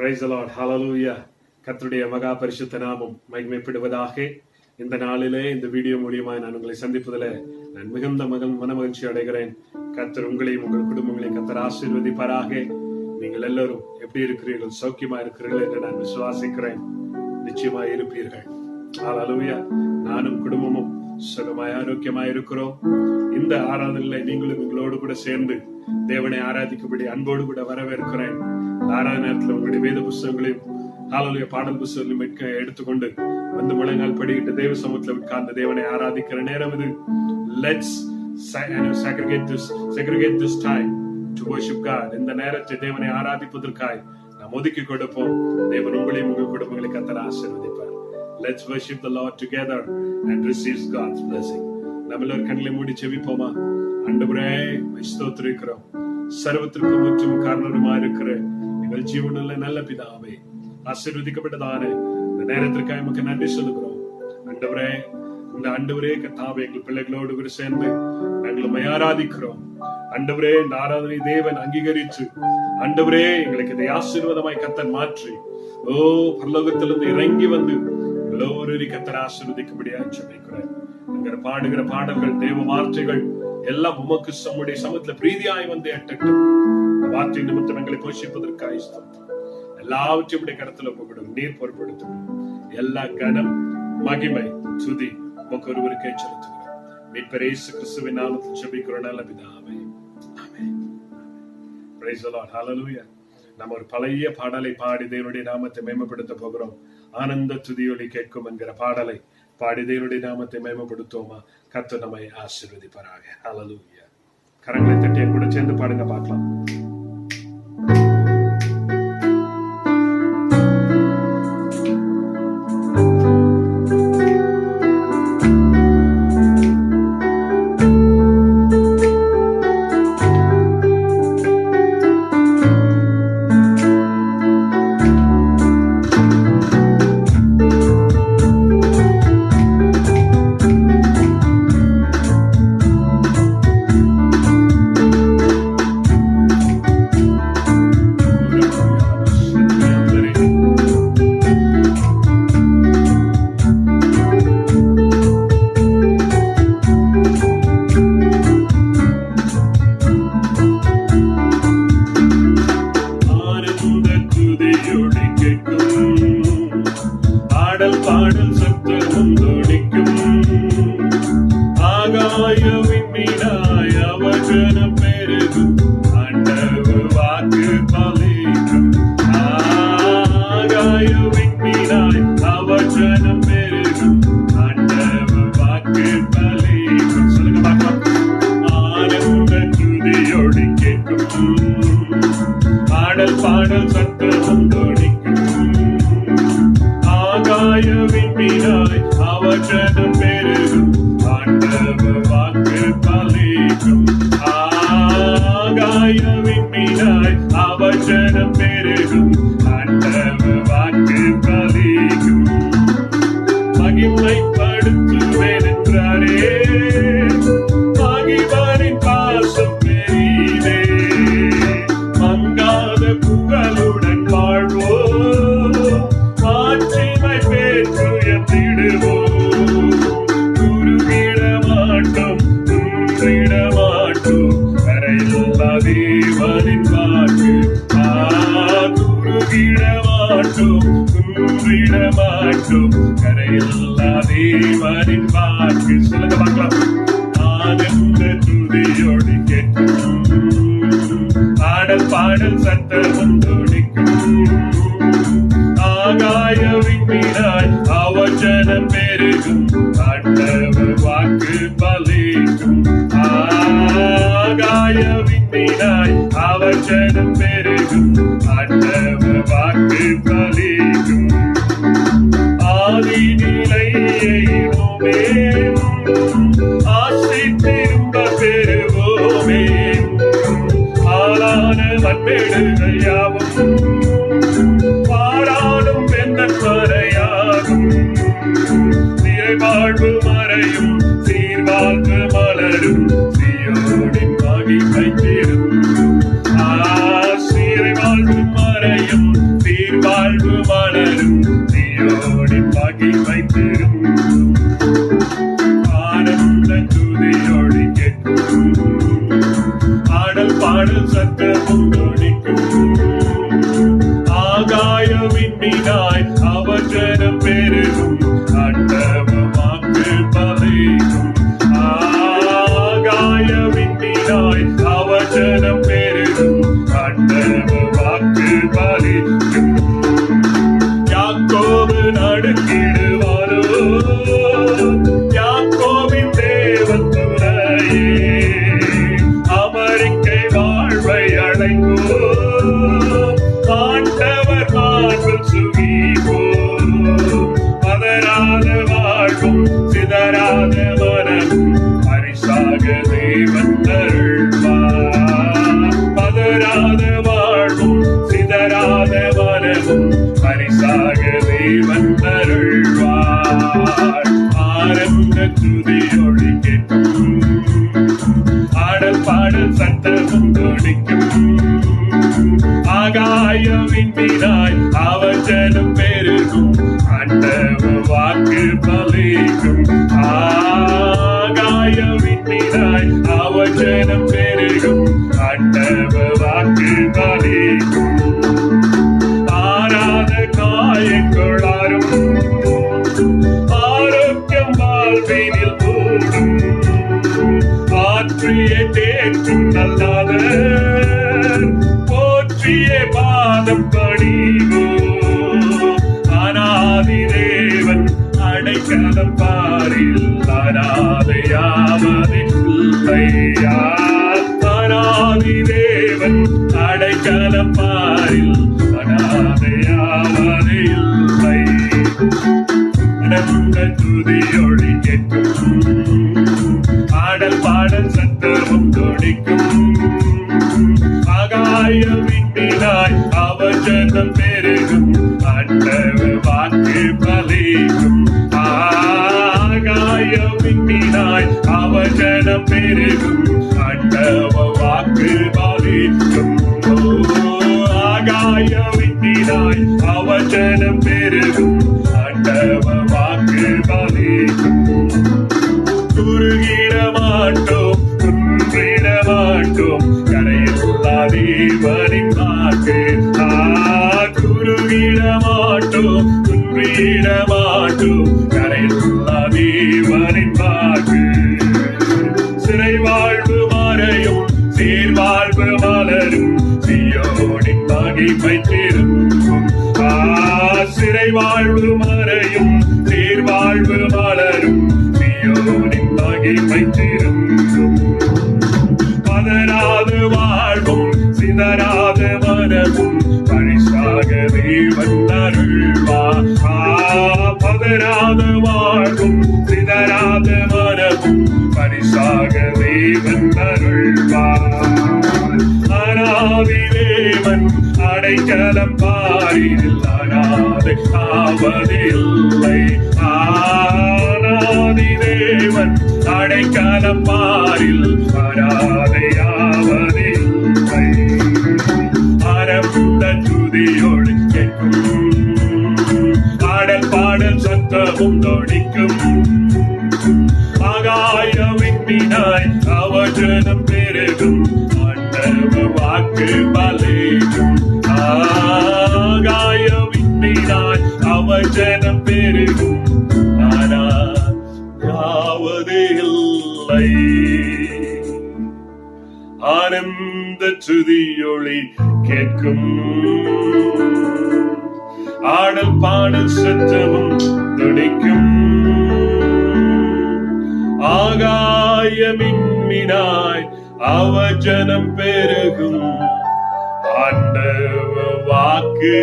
Praise the Lord. Hallelujah. கர்த்தருடைய மகா பரிசுத்த நாமம் மகிமைப்படுவதாக. இந்த நாளிலே இந்த வீடியோ மூலியமாய் நான் உங்களை சந்திப்பதில் நான் மிகுந்த மனமகிழ்ச்சி அடைகிறேன். கர்த்தர் உங்களையும் உங்கள் குடும்பங்களையும் கர்த்தர் ஆசீர்வதிப்பாராக. நீங்கள் எல்லாரும் எப்படி இருக்கிறீர்கள்? சௌக்கியமா இருக்கிறீர்கள் என்று நான் விசுவாசிக்கிறேன். நிச்சயமாய் இருப்பீர்கள். ஹல்லேலூயா. நானும் குடும்பமும் சுகமாய் ஆரோக்கியமாய் இருக்கிறோம். இந்த ஆராதனையில நீங்களும் எங்களோடு கூட சேர்ந்து தேவனை ஆராதிக்கும்படி அன்போடு கூட வரவேற்கிறேன். ஆராதனை நேரத்தில் உங்களுடைய வேத புஸ்தகங்களையும் ஹல்லேலூயா பாடல் புஸ்தகங்களையும் எடுத்துக்கொண்டு வந்து முழங்கால் படிக்கிட்டு தேவ சமூகத்தில் உட்கார்ந்து தேவனை ஆராதிக்கிற நேரம் இது. Let's segregate this time to worship God. இந்த நேரத்தை தேவனை ஆராதிப்பதற்காய் நாம் ஒதுக்கி கொடுப்போம். தேவன் உங்களையும் உங்கள் குடும்பங்களை கர்த்தர் ஆசீர்வதிப்பார். Let's worship the Lord together and receive God's blessing. நம்மளோர் கண்களை மூடி செவிப்போமா? ஆண்டவரே ஸ்தோத்திரிக்கிறோம். சர்வத்திற்கும் முற்றும் காரணமா இருக்கிற எங்கள் ஜீவனுள்ள நல்ல பிதாவே, ஆசீர்வதிக்கப்பட்டதான இந்த நேரத்திற்காக நமக்கு நன்றி சொல்லுகிறோம். ஆண்டவரே, இந்த ஆண்டவரே கர்த்தாவே எங்கள் பிள்ளைகளோடு கூட சேர்ந்து நாங்கள் ஆராதிக்கிறோம். ஆண்டவரே, இந்த ஆராதனை தேவன் அங்கீகரித்து ஆண்டவரே எங்களுக்கு இதை ஆசீர்வாதமாய் கர்த்தர் மாற்றி பரலோகத்திலிருந்து இறங்கி வந்து எல்லோரும் கர்த்தர் ஆசீர்வதிக்கும்படியா ஜெபிக்கிறேன். நாங்கள் பாடுகிற பாடல்கள் தேவ வார்த்தைகள் எல்லாம் உமக்கு நம்முடைய சமூகத்துல பிரீதியாய் வந்து எட்டட்டும். வார்த்தை நிமித்தம் எங்களை போஷிப்பதற்காக எல்லாவற்றையும் உடைய கருத்துல ஒப்புக்கொடும். நீர் பொறுப்படுத்தும். எல்லா கனம் மகிமை துதி உமக்கு ஒருவருக்கே செலுத்துகிறோம். மீட்பர் இயேசு கிறிஸ்துவின் நாமத்தில் ஜெபிக்கிறோம் நல்ல பிதாவே. ஆமென். Praise the Lord. Hallelujah. நம்ம ஒரு பழைய பாடலை பாடி தேவனுடைய நாமத்தை மேம்படுத்த போகிறோம். ஆனந்த துதியொலி கேட்கும் என்கிற பாடலை பாடி தேவனுடைய நாமத்தை மேம்படுத்துவோமா? கர்த்தர் நம்மை ஆசீர்வதிப்பாராக. ஹல்லேலூயா. கரங்களை தட்டி என் கூட சேர்ந்து பாடுங்க பார்க்கலாம். சீரை வாழ்வும் மறையும் சீர்வ வைத்திருந்தும் ஆனந்த துதியொளி கேட்கும். ஆடல் பாடல் சத்தமும் தொனிக்கும். ஆகாய விண்மீனாய் அவர் ஜனம் பெருகும். ஆண்டவ வாக்கு பலிக்கும். ஆகாய விண்மீனாய் அவர் ஜனம் பெருகும். ஆண்டவ வாக்கு பலிக்கும். யாக்கோபு நடுங்கிடுவாரோ, யாக்கோபின் தேவன் துணையே. அமெரிக்கை வாழ்வை அழைங்கோ, ஆண்டவர் மார்பில் சுகிப்போ. பதறாத வாழ்வும் சிதறாத மனமும் பரிசாக தேவன் தருள்வார். பதறாத வாழ்வும் சிதறாத மனமும் பரிசாக தேவன் தருள்வார். ஆரம்ப துதியொளி கேட்கும். ஆடல் பாடல் சத்தமும் தொனிக்கும். ஆகாய விண்மீனாய் அவர் ஜனம் பெருகும். ஆண்டவ வாக்கு பலிக்கும். ஆகாய விண்மீனாய் அவர் ஜனம் பெருகும். ஆண்டவ வாக்கு பலிக்கும். ஆராத காயங்களாரும் ஆரோக்கியம் வாழ்வினில் மூடும். ஆற்றிய தேற்றும் நல்லாத போற்றிய பாதம் பணிவோ. அநாதி தேவன் அடைக்கலம் பாரில் அநாதையாவதில்லையா. அநாதி தேவன் அடைக்கலம் பாரில் அநாதையாவதில்லை. ஆனந்த துதியொளி கேட்கும். ஆடல் பாடல் சத்தமும் தொனிக்கும். ஆகாய விண்மீனாய் அவர் ஜனம் பெருகும். ஆண்டவ வாக்கு பலிக்கும். ஆகாய விண்மீனாய் அவர் ஜனம் பெருகும். ஆண்டவ வாக்கு பலிக்கும். ஆகாய விண்மீனாய் அவர் ஜனம் பெருகும். ஆண்டவ வாக்கு பலிக்கும். குறுகிட மாட்டோம், குன்றிட மாட்டோம், கரையில்லா தேவனின் வாக்கு. குறுகிட மாட்டோம், குன்றிட மாட்டோம், கரையில்லா தேவனின் வாக்கு. சிறை வாழ்வு மறையும், சீர்வாழ்வு மலரும், சீயோனின் மகிமை திரும்பும். சிறை வாழ்வு மறையும், சீர்வாழ்வு மலரும், சீயோனின் மகிமை திரும்பும். பதறாத வாழ்வும் சிதறாத மனமும் பரிசாக தேவன் அருள்வார். பதறாத வாழ்வும் சிதறாத மனமும் பரிசாக தேவன் அருள்வார். அநாதி தேவன் அடைக்கலம் பாரில் அநாதை ஆவதில்லை. அநாதி தேவன் அடைக்கலம் பாரில் அநாதையாவதில்லை. ஆரம்ப துதியோடு கேட்கும். ஆடல் பாடல் சத்தமும் தொனிக்கும். ஆகாய விண்மீனாய் அவர் ஜனம் பெருகும். ஆண்டவ வாக்கு பலிக்கும். ஆகாய விண்மீனாய் அவர் ஜனம் பெருகும். யாவது இல்லை. ஆனந்த துதியொளி கேட்கும். ஆடல் பாடல் சத்தமும் துணிக்கும். ஆகாய மின்மினாய் அவர் ஜனம் பெருகும். ஆண்டவ வாக்கு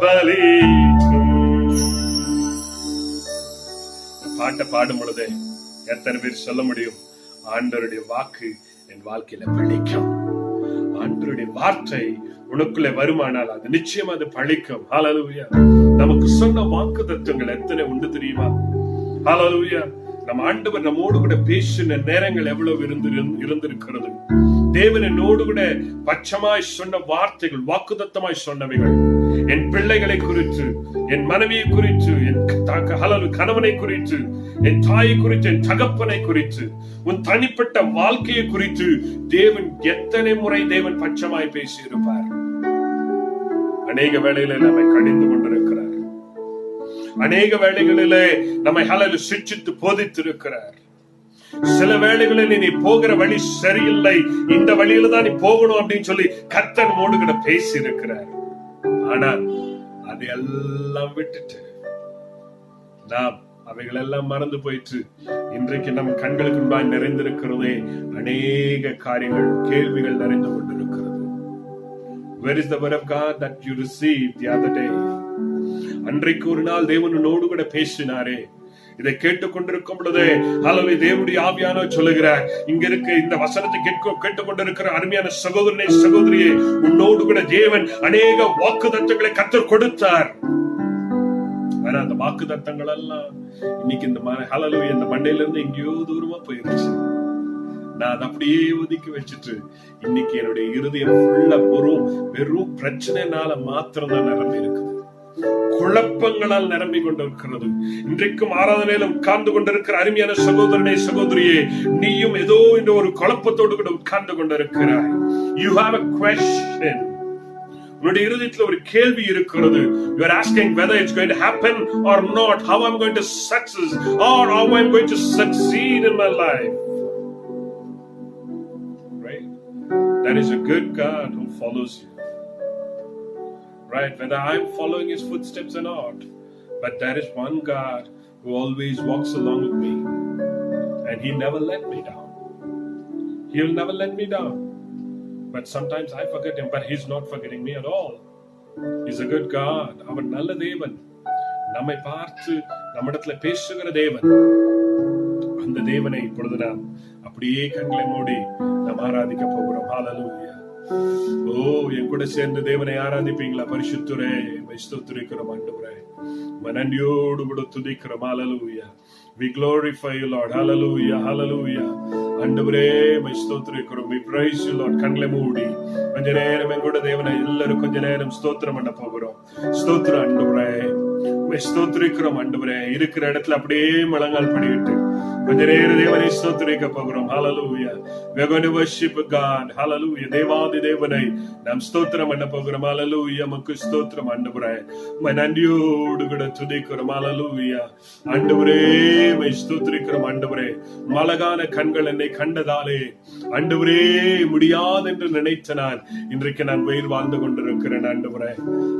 பலிக்கும். பாட்டை பாடும் பொழுது எத்தனை பேர் சொல்ல முடியும், ஆண்டவருடைய வாக்கு என் வாழ்க்கையில பழிக்கும். ஆண்டவருடைய வார்த்தை உனக்குள்ளே வருமானால் அது நிச்சயம் அது பழிக்கும். ஹல்லேலூயா. நமக்கு சொன்ன வாக்கு தத்துவங்கள் எத்தனை உண்டு தெரியுமா? ஹல்லேலூயா. நம்ம ஆண்டவர் நம்மோடு கூட பேசின நேரங்கள் எவ்வளவு இருந்திருக்கிறது. தேவன் என்னோடு கூட பட்சமாய் சொன்ன வார்த்தைகள், வாக்குத்தத்தமாய் சொன்னவைகள், என் பிள்ளைகளை குறித்து, என் மனைவியை குறித்து, என் கணவனை குறித்து, என் தாயை குறித்து, என் தகப்பனை குறித்து, உன் தனிப்பட்ட வாழ்க்கையை குறித்து தேவன் எத்தனை முறை தேவன் பட்சமாய் பேசி இருப்பார். அநேக வேளைகளில் நம்மை கடிந்து கொண்டிருக்கிறார். அநேக வேளைகளிலே நம்மை சிட்சித்து போதித்திருக்கிறார். சில வேளைகளில் நீ போகிற வழி சரியில்லை, இந்த வழியில தான் நீ போகணும் அப்படின்னு சொல்லி கர்த்தர் மோடு கூட பேசி இருக்கிறார். ஆனா அதையெல்லாம் விட்டுட்டு நாம் அவைகள் எல்லாம் மறந்து போயிட்டு இன்றைக்கு நம் கண்களுக்கு முன்பாய் நிறைந்திருக்கிறதே அநேக காரியங்கள், கேள்விகள் நிறைந்து கொண்டிருக்கிறது. Where is the word of God that you received the other day? அன்றைக்கு ஒரு நாள் தேவனோடு கூட பேசினாரே, இதை கேட்டுக்கொண்டிருக்கும் பொழுதே ஹல்லேலூயா, தேவனுடைய ஆவியானவர் சொல்லுகிறார், இங்க இருக்க இந்த வசனத்தை கேட்டுக்கொண்டிருக்கிற அருமையான சகோதரனே, சகோதரியே, உன்னோடு கூட தேவன் அநேக வாக்குத்தத்தங்களை கர்த்தர் கொடுத்தார். ஆனா அந்த வாக்குத்தத்தங்கள் எல்லாம் இன்னைக்கு இந்த ஹல்லேலூயா இந்த மண்டையில இருந்து எங்கேயோ தூரமா போயிருச்சு. நான் அதை அப்படியே ஒதுக்கி வச்சுட்டு இன்னைக்கு என்னுடைய இருதயம் ஃபுல்லா வெறும் பிரச்சனைனால மாத்திரம் தான் நிரம்பி இருக்குது, குழப்பங்களால் நிரம்பி கொண்டிருக்கிறது. இன்றைக்கும் ஆராதனையில உட்கார்ந்து கொண்டிருக்கிற அருமையான சகோதரனே, சகோதரியே, நீயும் ஏதோ இந்த ஒரு குழப்பத்தோடு கூட உட்கார்ந்து கொண்டிருக்கிறாய். You have a question. உன்னுடைய இருதயத்தில் ஒரு கேள்வி இருக்கிறது. You are asking whether it's going to happen or not, how I'm going to success or how I'm going to succeed in my life. Right? There is a good God who follows you. Right, whether I'm following his footsteps or not, but there is one God who always walks along with me, and he never let me down. He'll never let me down. But sometimes I forget him, but he's not forgetting me at all. He's a good God. அவர் நல்ல தேவன், நம்மை பார்த்து நம்மிடத்துல பேசுகிற தேவன். அந்த தேவனை இப்பொழுது நாம் அப்படியே கண்களை மூடி நாம் ஆராதிக்க போகிறோம். ஹல்லேலூயா. ஓ, என் கூட சேர்ந்து தேவனை ஆராதிப்பீங்களா? பரிசுத்தரே, ஸ்தோத்திரிக்கிறோம் ஆண்டவரே, நன்றியோடு கூட துதிக்கிறோம். ஹல்லேலூயா. We glorify you, Lord. Hallelujah, hallelujah. ஆண்டவரே, ஸ்தோத்திரிக்கிறோம். We praise you, Lord. கண்களை மூடி கொஞ்ச நேரம் என் கூட தேவனை எல்லாரும் கொஞ்ச நேரம் ஸ்தோத்திரம் பண்ண போகிறோம். ஸ்தோத்திரம் ஆண்டவரே, ஸ்தோத்திரிக்கிறோம் ஆண்டவரே. இருக்கிற இடத்துல அப்படியே முழங்கால் படிவிட்டு கொஞ்ச நேரம் தேவனை ஸ்தோத்திரிக்க போகிறோம். Hallelujah. We are going to worship God. Hallelujah. தேவாதி தேவனை நாம் ஸ்தோத்திரம் பண்ண போகிறோம். Hallelujah. மக்கு ஸ்தோத்திரம் ஆண்டவரே, நன்றியோடு கூட துதிக்கிறோம். Hallelujah. ஆண்டவரே, ஸ்தோத்திரிக்கிறோம் ஆண்டவரே. அழகான கண்கள் என்னை கண்டதாலே ஆண்டவரே, முடியாது என்று நினைத்த நான் இன்றைக்கு நான் உயிர் வாழ்ந்து கொண்டிருக்கிறேன் ஆண்டவரே.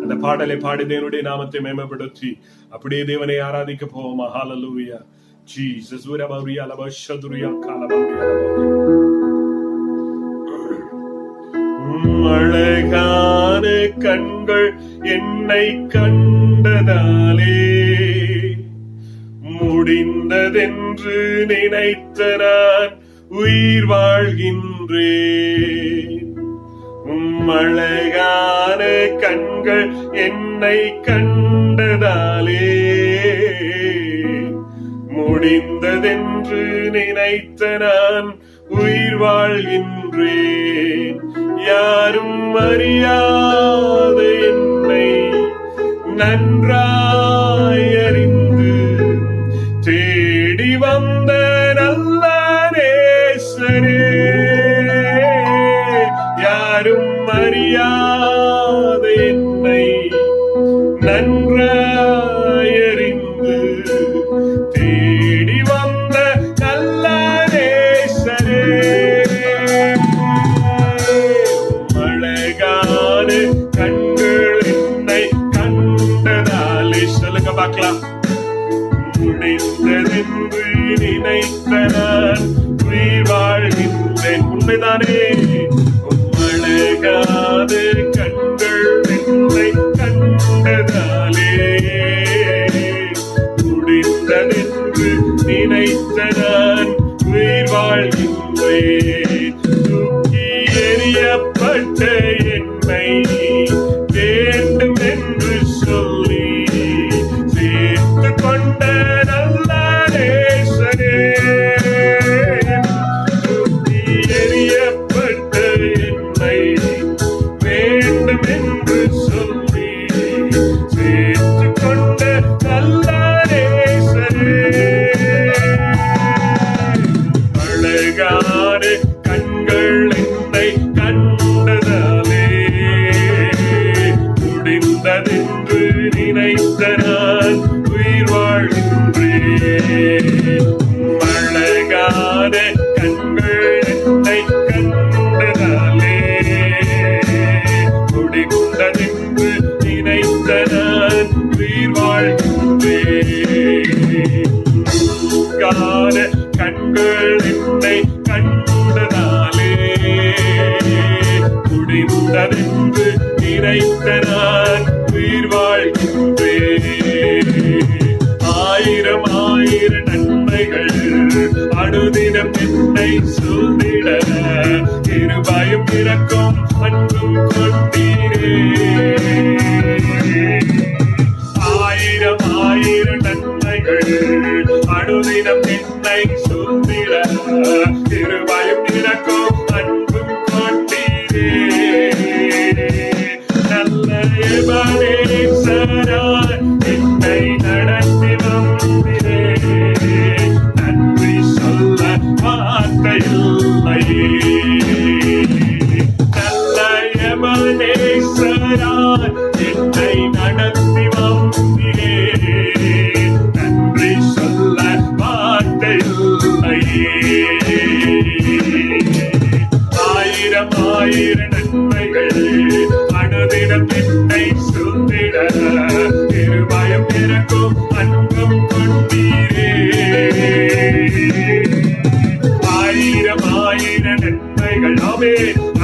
அந்த பாடலை பாடி தேவனுடைய நாமத்தை மேம்படுத்தி அப்படியே தேவனை ஆராதிக்க போவோமா? Hallelujah. Jesus, அழகான கண்கள் என்னை கண்டதாலே முடிந்ததென்று நினைத்த நான் உயிர் வாழ்கின்றேன். அழகான கண்கள் என்னை கண்டதாலே முடிந்ததென்று நினைத்த நான் உயிர் வாழ்கின்றேன். யாரும் அறியாத என்னை நன்றாய் அறிந்து தேடி வந்த நல்ல நேசரே, யாரும் அறியாத என்னை நன்றாய் அறிந்து தேடி வந்த நல்ல நேசரே, அழகான கண்கள் என்னை கண்டதாலே சொல்லுங்க பார்க்கலாம். முடிந்ததென்று நினைத்த நான் உயிர் வாழ்கின்றேன். உண்மைதானே? அழகான கண்கள் என்னை கண்டதாலே முடிந்ததென்று நினைத்த நான் உயிர் வாழ்கின்றேன். தூக்கி எறியப்பட்ட என்னை வேண்டும் என்று சொல்லி சேர்த்து கொண்ட நல்ல நேசரே, தூக்கி எறியப்பட்ட என்னை வேண்டும் என்று சொல்லி சேர்த்து கொண்ட நல்ல நேசரே, ஆயிரம் ஆயிரம் நன்மைகள் அனுதினம் என்னை சூழ்ந்திட கிருபையும் இரக்கம் அன்பும் கொண்டீரே. ஆயிரம் ஆயிரம் நன்மைகள் அனுதினம் என்னை சூழ்ந்திட கிருபையும் இரக்கம் அன்பும் கொண்டீரே. நல்ல எபனேசராய் என்னை நடத்தி வந்தீரே. நன்றி சொல்ல வார்த்தையில்லை. நல்ல எபனேசராய் என்னை நடத்தி வந்தீரே. நன்றி சொல்ல வார்த்தையில்லை. ஆயிரம் ஆயிரம் நன்மைகள் அனுதினம் என்னை சூழ்ந்திட கிருபையும் இரக்கம் அன்பும் கொண்டீரே. ஆயிரம் ஆயிரம் நன்மைகள்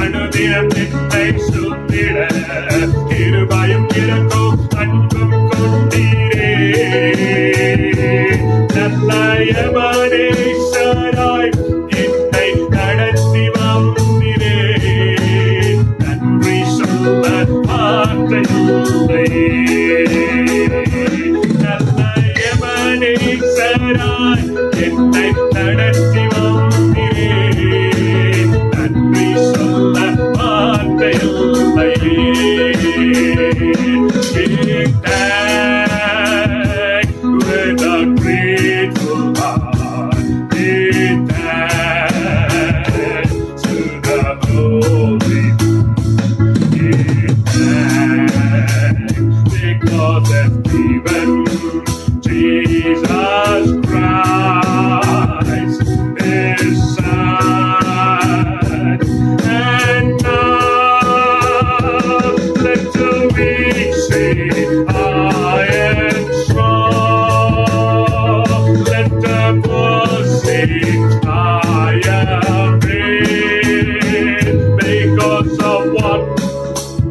அனுதினம் என்னை சூழ்ந்திட கிருபையும் இரக்கம் அன்பும் கொண்டீரே. நல்ல எபனேசராய் என்னை நடத்தி வந்தீரே. நன்றி சொல்ல வார்த்தையில்லை. நல்ல எபனேசராய் என்னை நடத்தி வந்தீரே. நன்றி சொல்ல வார்த்தையில்லை. With a grateful heart, give thanks to the Holy. Give thanks because that's given Jesus Christ His Son. And now let the weak say, I am strong. Let the poor say, I am rich because of what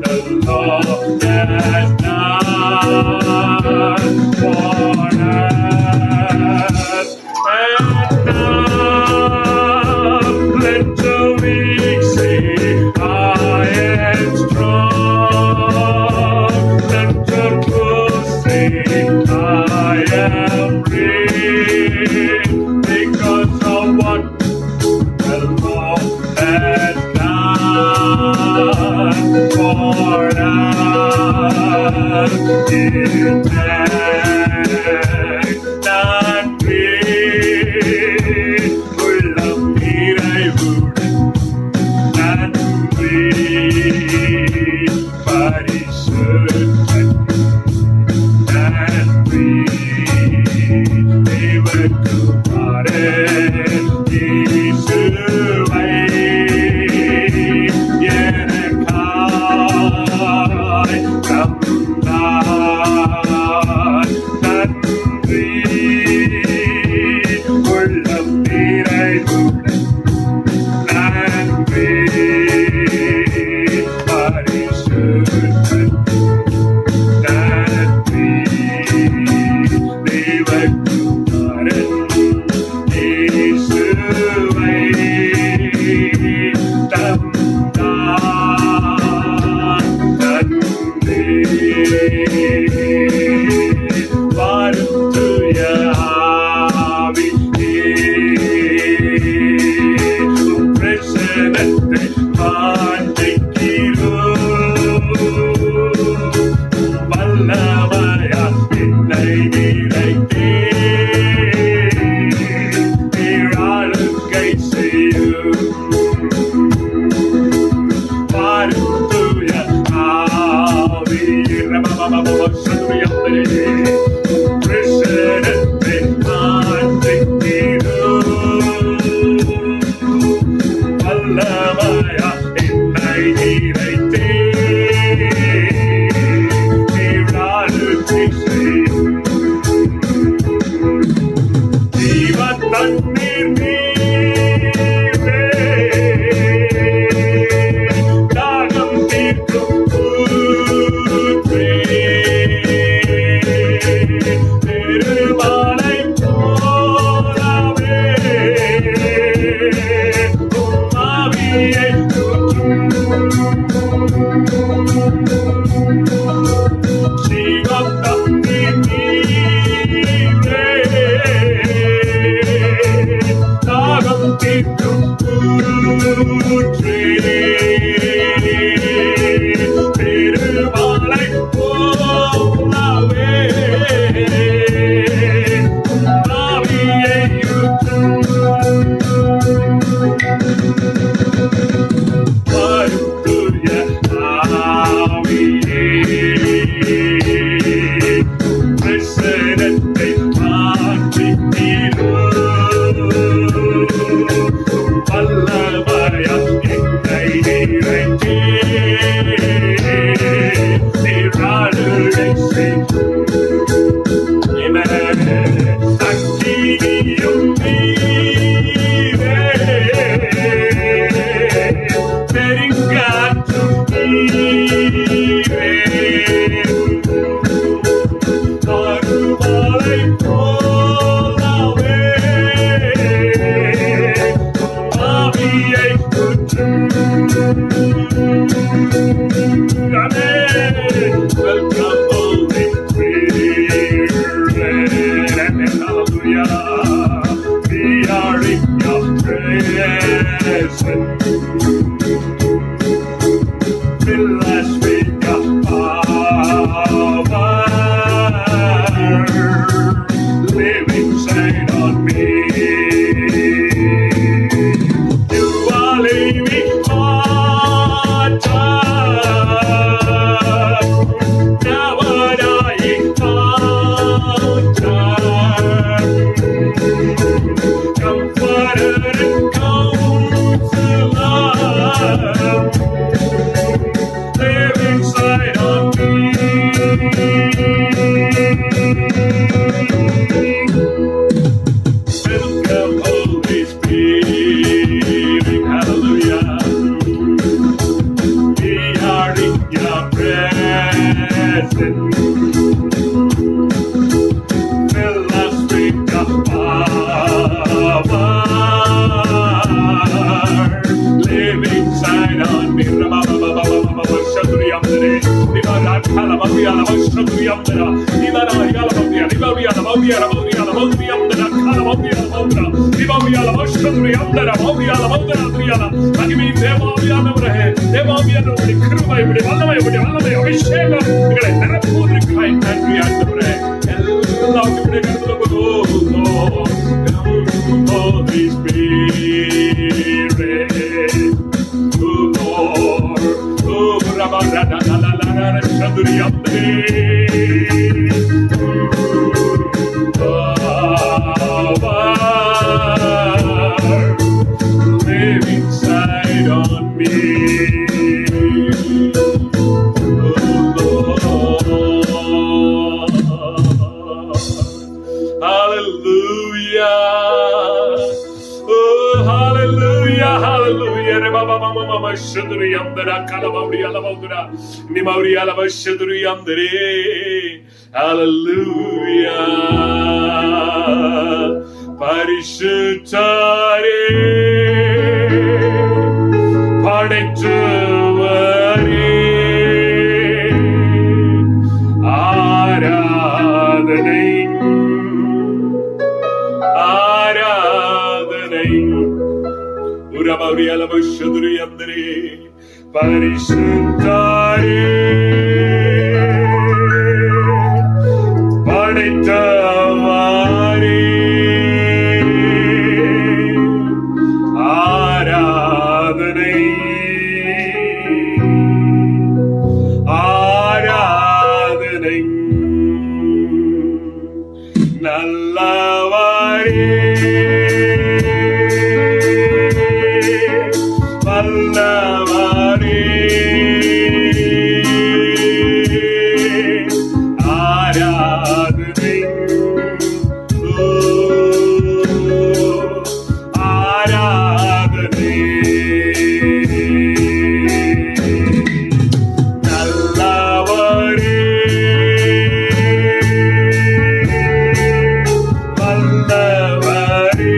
the Lord has done for us. And now let the weak say, I am strong. Let the poor say, I am rich because of what the Lord has done for us. Give thanks, நன்றி உள்ளம் நிறைவுடன் நன்றி பரிசுத்தன் நன்றி தேவகுமாரன் இயேசுவை எனக்காய் தந்தார். நன்றி உள்ளம் நிறைவுடன் நன்றி பரிசுத்தன் நன்றி தேவகுமாரன் இயேசுவை தந்தார். நன்றி வாருத்துய ஆவியே உம் பிரசன்னத்தை வாஞ்சிக்கிறோம். வல்லமையா என்னை நிறைத்தே நீராளுகை செய்யும். வாருத்துய ஆவியே பிரசன்னத்தை வாஞ்சிக்கிறோம். வல்லமையா என்னை நிறைத்தே நீராளுகை செய்யும். ஜீவ தண்ணீர் நீரே, தாகம் தீர்க்கும் ஊற்றே. பெருமாளை தேவாவியானவருடைய கிருபை, வல்லமை, அபிஷேகம் எங்களை நிரப்புவதற்காய் நன்றி ஆண்டவரே. எல்லாம் இப்படி கடந்து Holy Spirit, oh Lord, oh Rabba, live inside on me. பரிசுத்தாரே, படைத்தவரே, ஆராதனை ஆராதனை. உரபரியாலபஷதுரியந்தரே, பரிசுத்தாரே, படைத்தவரே, ஆராதனை ஆராதனை. நல்லவரே, வல்லவரே, ஆராதனை ஆராதனை. நல்லவரே, வல்லவரே,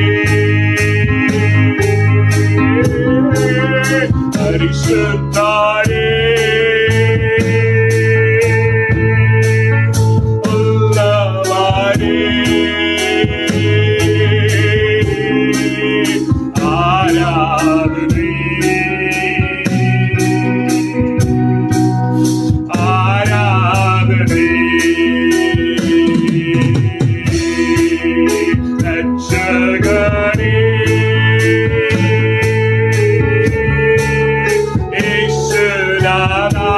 பரிசுத்தாரே, வல்லவரே, ஆராதனை ஆராதனை. ரட்சகரே, இயேசுநாதா,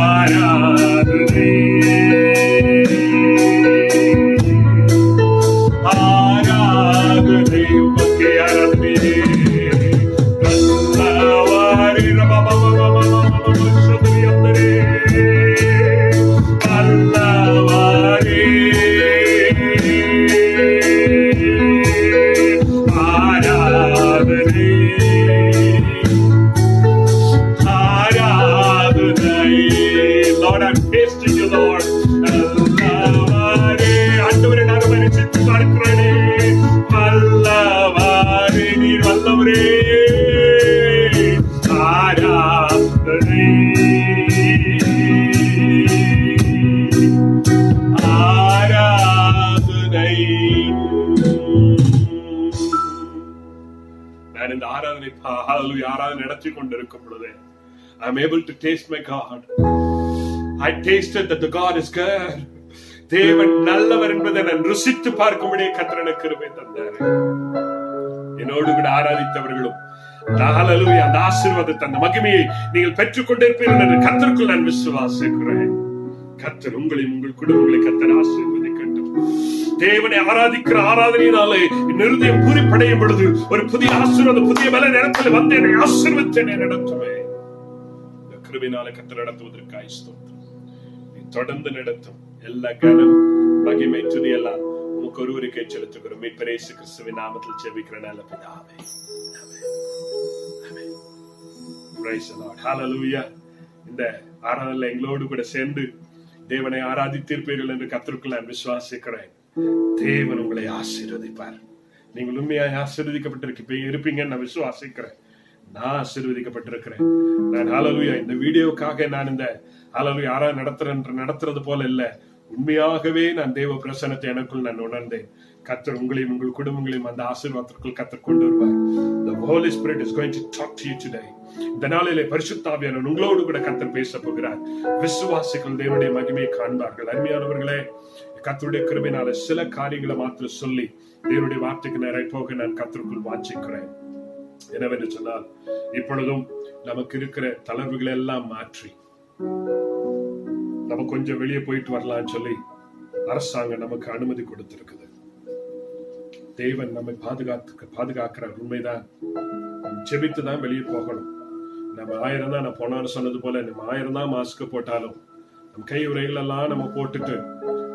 ஆராதனை ஆராதனை. உமக்கே ஆராதனை. நல்லவரே, ரபபபபபபபபபஷதுரியந்தரே, வல்லவரே, ஆராதனை ஆராதனை. Lord, I'm tasting you, Lord. நல்லவரே, ஆண்டவரே, நான் மரிச்சிட்டு பார்க்கிறேனே. வல்லவரே, நீர் வல்லவரே, ஆராதனை ஆராதனை. நான் இந்த ஆராதனை ஆராதனை நடத்தி கொண்டிருக்கும் பொழுது I'm able to taste my God. I tasted that the God is good. தேவன் நல்லவர் என்பதை நான் ருசித்து பார்க்கும்படியே கர்த்தர் எனக்கு கிருபை தந்தார். என்னோடு கூட ஆராதித்தவர்களும் ஹல்லேலூயா, அந்த ஆசீர்வாதத்தை, அந்த மகிமையை நீங்கள் பெற்றுக் கொண்டிருப்பீர்கள் என்று கர்த்தருக்குள் நான் விசுவாசிக்கிறேன். கர்த்தர் உங்களையும் உங்கள் குடும்பங்களை கர்த்தர் ஆசீர்வதிக்கட்டும். தேவனை ஆராதிக்கிற ஆராதனையினாலே இருதயம் பூரிப்படையும் பொழுது ஒரு புதிய ஆசீர்வாதம், புதிய பல நேரத்தில் வந்து என்னை ஆசீர்வதித்து நடத்துமே. இந்த கிருபையினாலே கர்த்தர் நடத்துவதற்காக ஸ்தோத்திரம். நீ தொடர்ந்து நடத்தும். எல்லா கனம், மகிமை, துதி எல்லாம் உமக்கு ஒருவருக்கே செலுத்துகிறோம். மீட்பர் இயேசு கிறிஸ்துவின் நாமத்தில் ஜெபிக்கிற நல்ல பிதாவே. ஆமென். Praise the Lord. Hallelujah. இந்த ஆராதனையில எங்களோடு கூட சேர்ந்து தேவனை ஆராதித்திருப்பீர்கள் என்று கர்த்தருக்குள் நான் விசுவாசிக்கிறேன். தேவன் உங்களை ஆசீர்வதிப்பார். நீங்கள் உண்மையாய் ஆசீர்வதிக்கப்பட்டிருப்பீங்கன்னு நான் விசுவாசிக்கிறேன். நான் ஆசீர்வதிக்கப்பட்டிருக்கிறேன். நான் ஹalleluya இந்த வீடியோக்காக நான் இந்த ஹalleluya யாரா நடத்துறது போல இல்ல, உண்மையாகவே நான் தேவ பிரசன்னத்தை எனக்குள் நான் உணர்ந்தேன். கர்த்தர் உங்களையும் உங்கள் குடும்பங்களையும் அந்த ஆசீர்வாதத்திற்குள் கர்த்தர் கொண்டு வருவார். The Holy Spirit is going to talk to you today. இந்த நாளிலே பரிசுத்த ஆவியானவர் உங்களோடு கூட கர்த்தர் பேச போகிறார். விசுவாசிகள் தேவனுடைய மகிமையை காண்பார்கள். அருமையானவர்களே, கர்த்தருடைய கிருபையினால சில காரியங்களை மாத்திரம் சொல்லி தேவனுடைய வார்த்தைக்கு நேராய் போக நான் கர்த்தருக்குள் வாஞ்சிக்கிறேன். என்னவென்று சொன்னால், இப்பொழுதும் நமக்கு இருக்கிற தளர்வுகளை எல்லாம் மாற்றி நம்ம கொஞ்சம் வெளியே போயிட்டு வரலாம்னு சொல்லி அரசாங்கம் நமக்கு அனுமதி கொடுத்திருக்குது. தேவன் நம்மை பாதுகாக்கிறார், உண்மைதான். ஜெபித்துதான் வெளியே போகணும். நம்ம 1000 தான், நான் போனாலும் சொன்னது போல, நம்ம 1000 தான் மாஸ்க் போட்டாலும், நம்ம கை உரைகள் எல்லாம் நம்ம போட்டுட்டு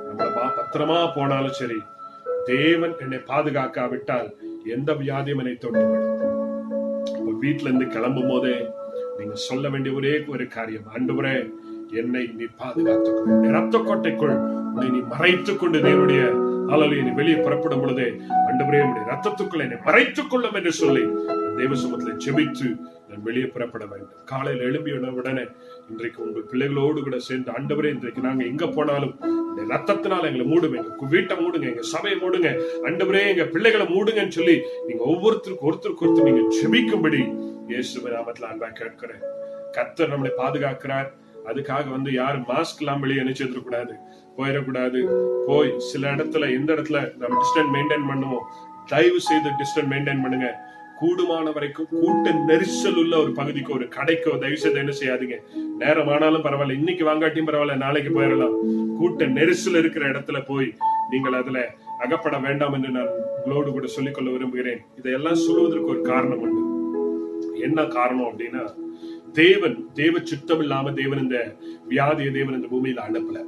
நம்ம பத்திரமா போனாலும் சரி, தேவன் என்னை பாதுகாக்காவிட்டால் எந்த வியாதியும் என்னை தொட்டுவிடும். வீட்டுல இருந்து கிளம்பும் போதே நீங்க சொல்ல வேண்டிய ஒரே ஒரு காரியம், ஆண்டவரே என்னை நீ பாதுகாத்துக்கொள், ரத்த கோட்டைக்குள் உன்னை நீ மறைத்துக் கொண்டு தேவனுடைய ஹalleluya நீ வெளியே புறப்படும் பொழுதே, ஆண்டவரே உம்முடைய ரத்தத்துக்குள் என்னை மறைத்துக் கொள்ளும் என்று சொல்லி தேவ சமூகத்தில் ஜெபித்து நான் வெளியே புறப்பட வேண்டும். காலையில் எழும்பிய உடனே இன்றைக்கு உங்கள் பிள்ளைகளோடு கூட சேர்ந்து, ஆண்டவரே இன்றைக்கு நாங்க எங்க போனாலும் இந்த ரத்தத்தினால எங்களை மூடுங்க, எங்க வீட்டை மூடுங்க, எங்க சபையை மூடுங்க, ஆண்டவரே எங்க பிள்ளைகளை மூடுங்கன்னு சொல்லி நீங்க ஒருத்தருக்கு நீங்க ஜெபிக்கும்படி இயேசுவின் நாமத்தில் அன்பா கேட்கிறேன். கர்த்தர் நம்மளை பாதுகாக்கிறார். அதுக்காக யாரும் மாஸ்க் எல்லாம் வெளியே நினைச்சிடக்கூடாது, போயிடக்கூடாது. போய் சில இடத்துல எந்த இடத்துல நம்ம டிஸ்டன்ஸ் மெயின்டைன் பண்ணுவோம், தயவு செய்து டிஸ்டன்ஸ் மெயின்டைன் பண்ணுங்க. கூடுமான வரைக்கும் கூட்ட நெரிசல் உள்ள ஒரு பகுதிக்கு, ஒரு கடைக்கோ தயவு செய்து என்ன செய்யாதீங்க. நேரம் ஆனாலும் பரவாயில்ல, இன்னைக்கு வாங்காட்டியும் பரவாயில்ல, நாளைக்கு போயிடலாம். கூட்ட நெரிசல் இருக்கிற இடத்துல போய் நீங்கள் அதுல அகப்பட வேண்டாம் என்று நான் உங்களோடு கூட சொல்லிக்கொள்ள விரும்புகிறேன். இதையெல்லாம் சொல்வதற்கு ஒரு காரணம் உண்டு. என்ன காரணம் அப்படின்னா, தேவ சித்தம் இல்லாம தேவன் இந்த வியாதியை தேவன் இந்த பூமியில அனுப்பல.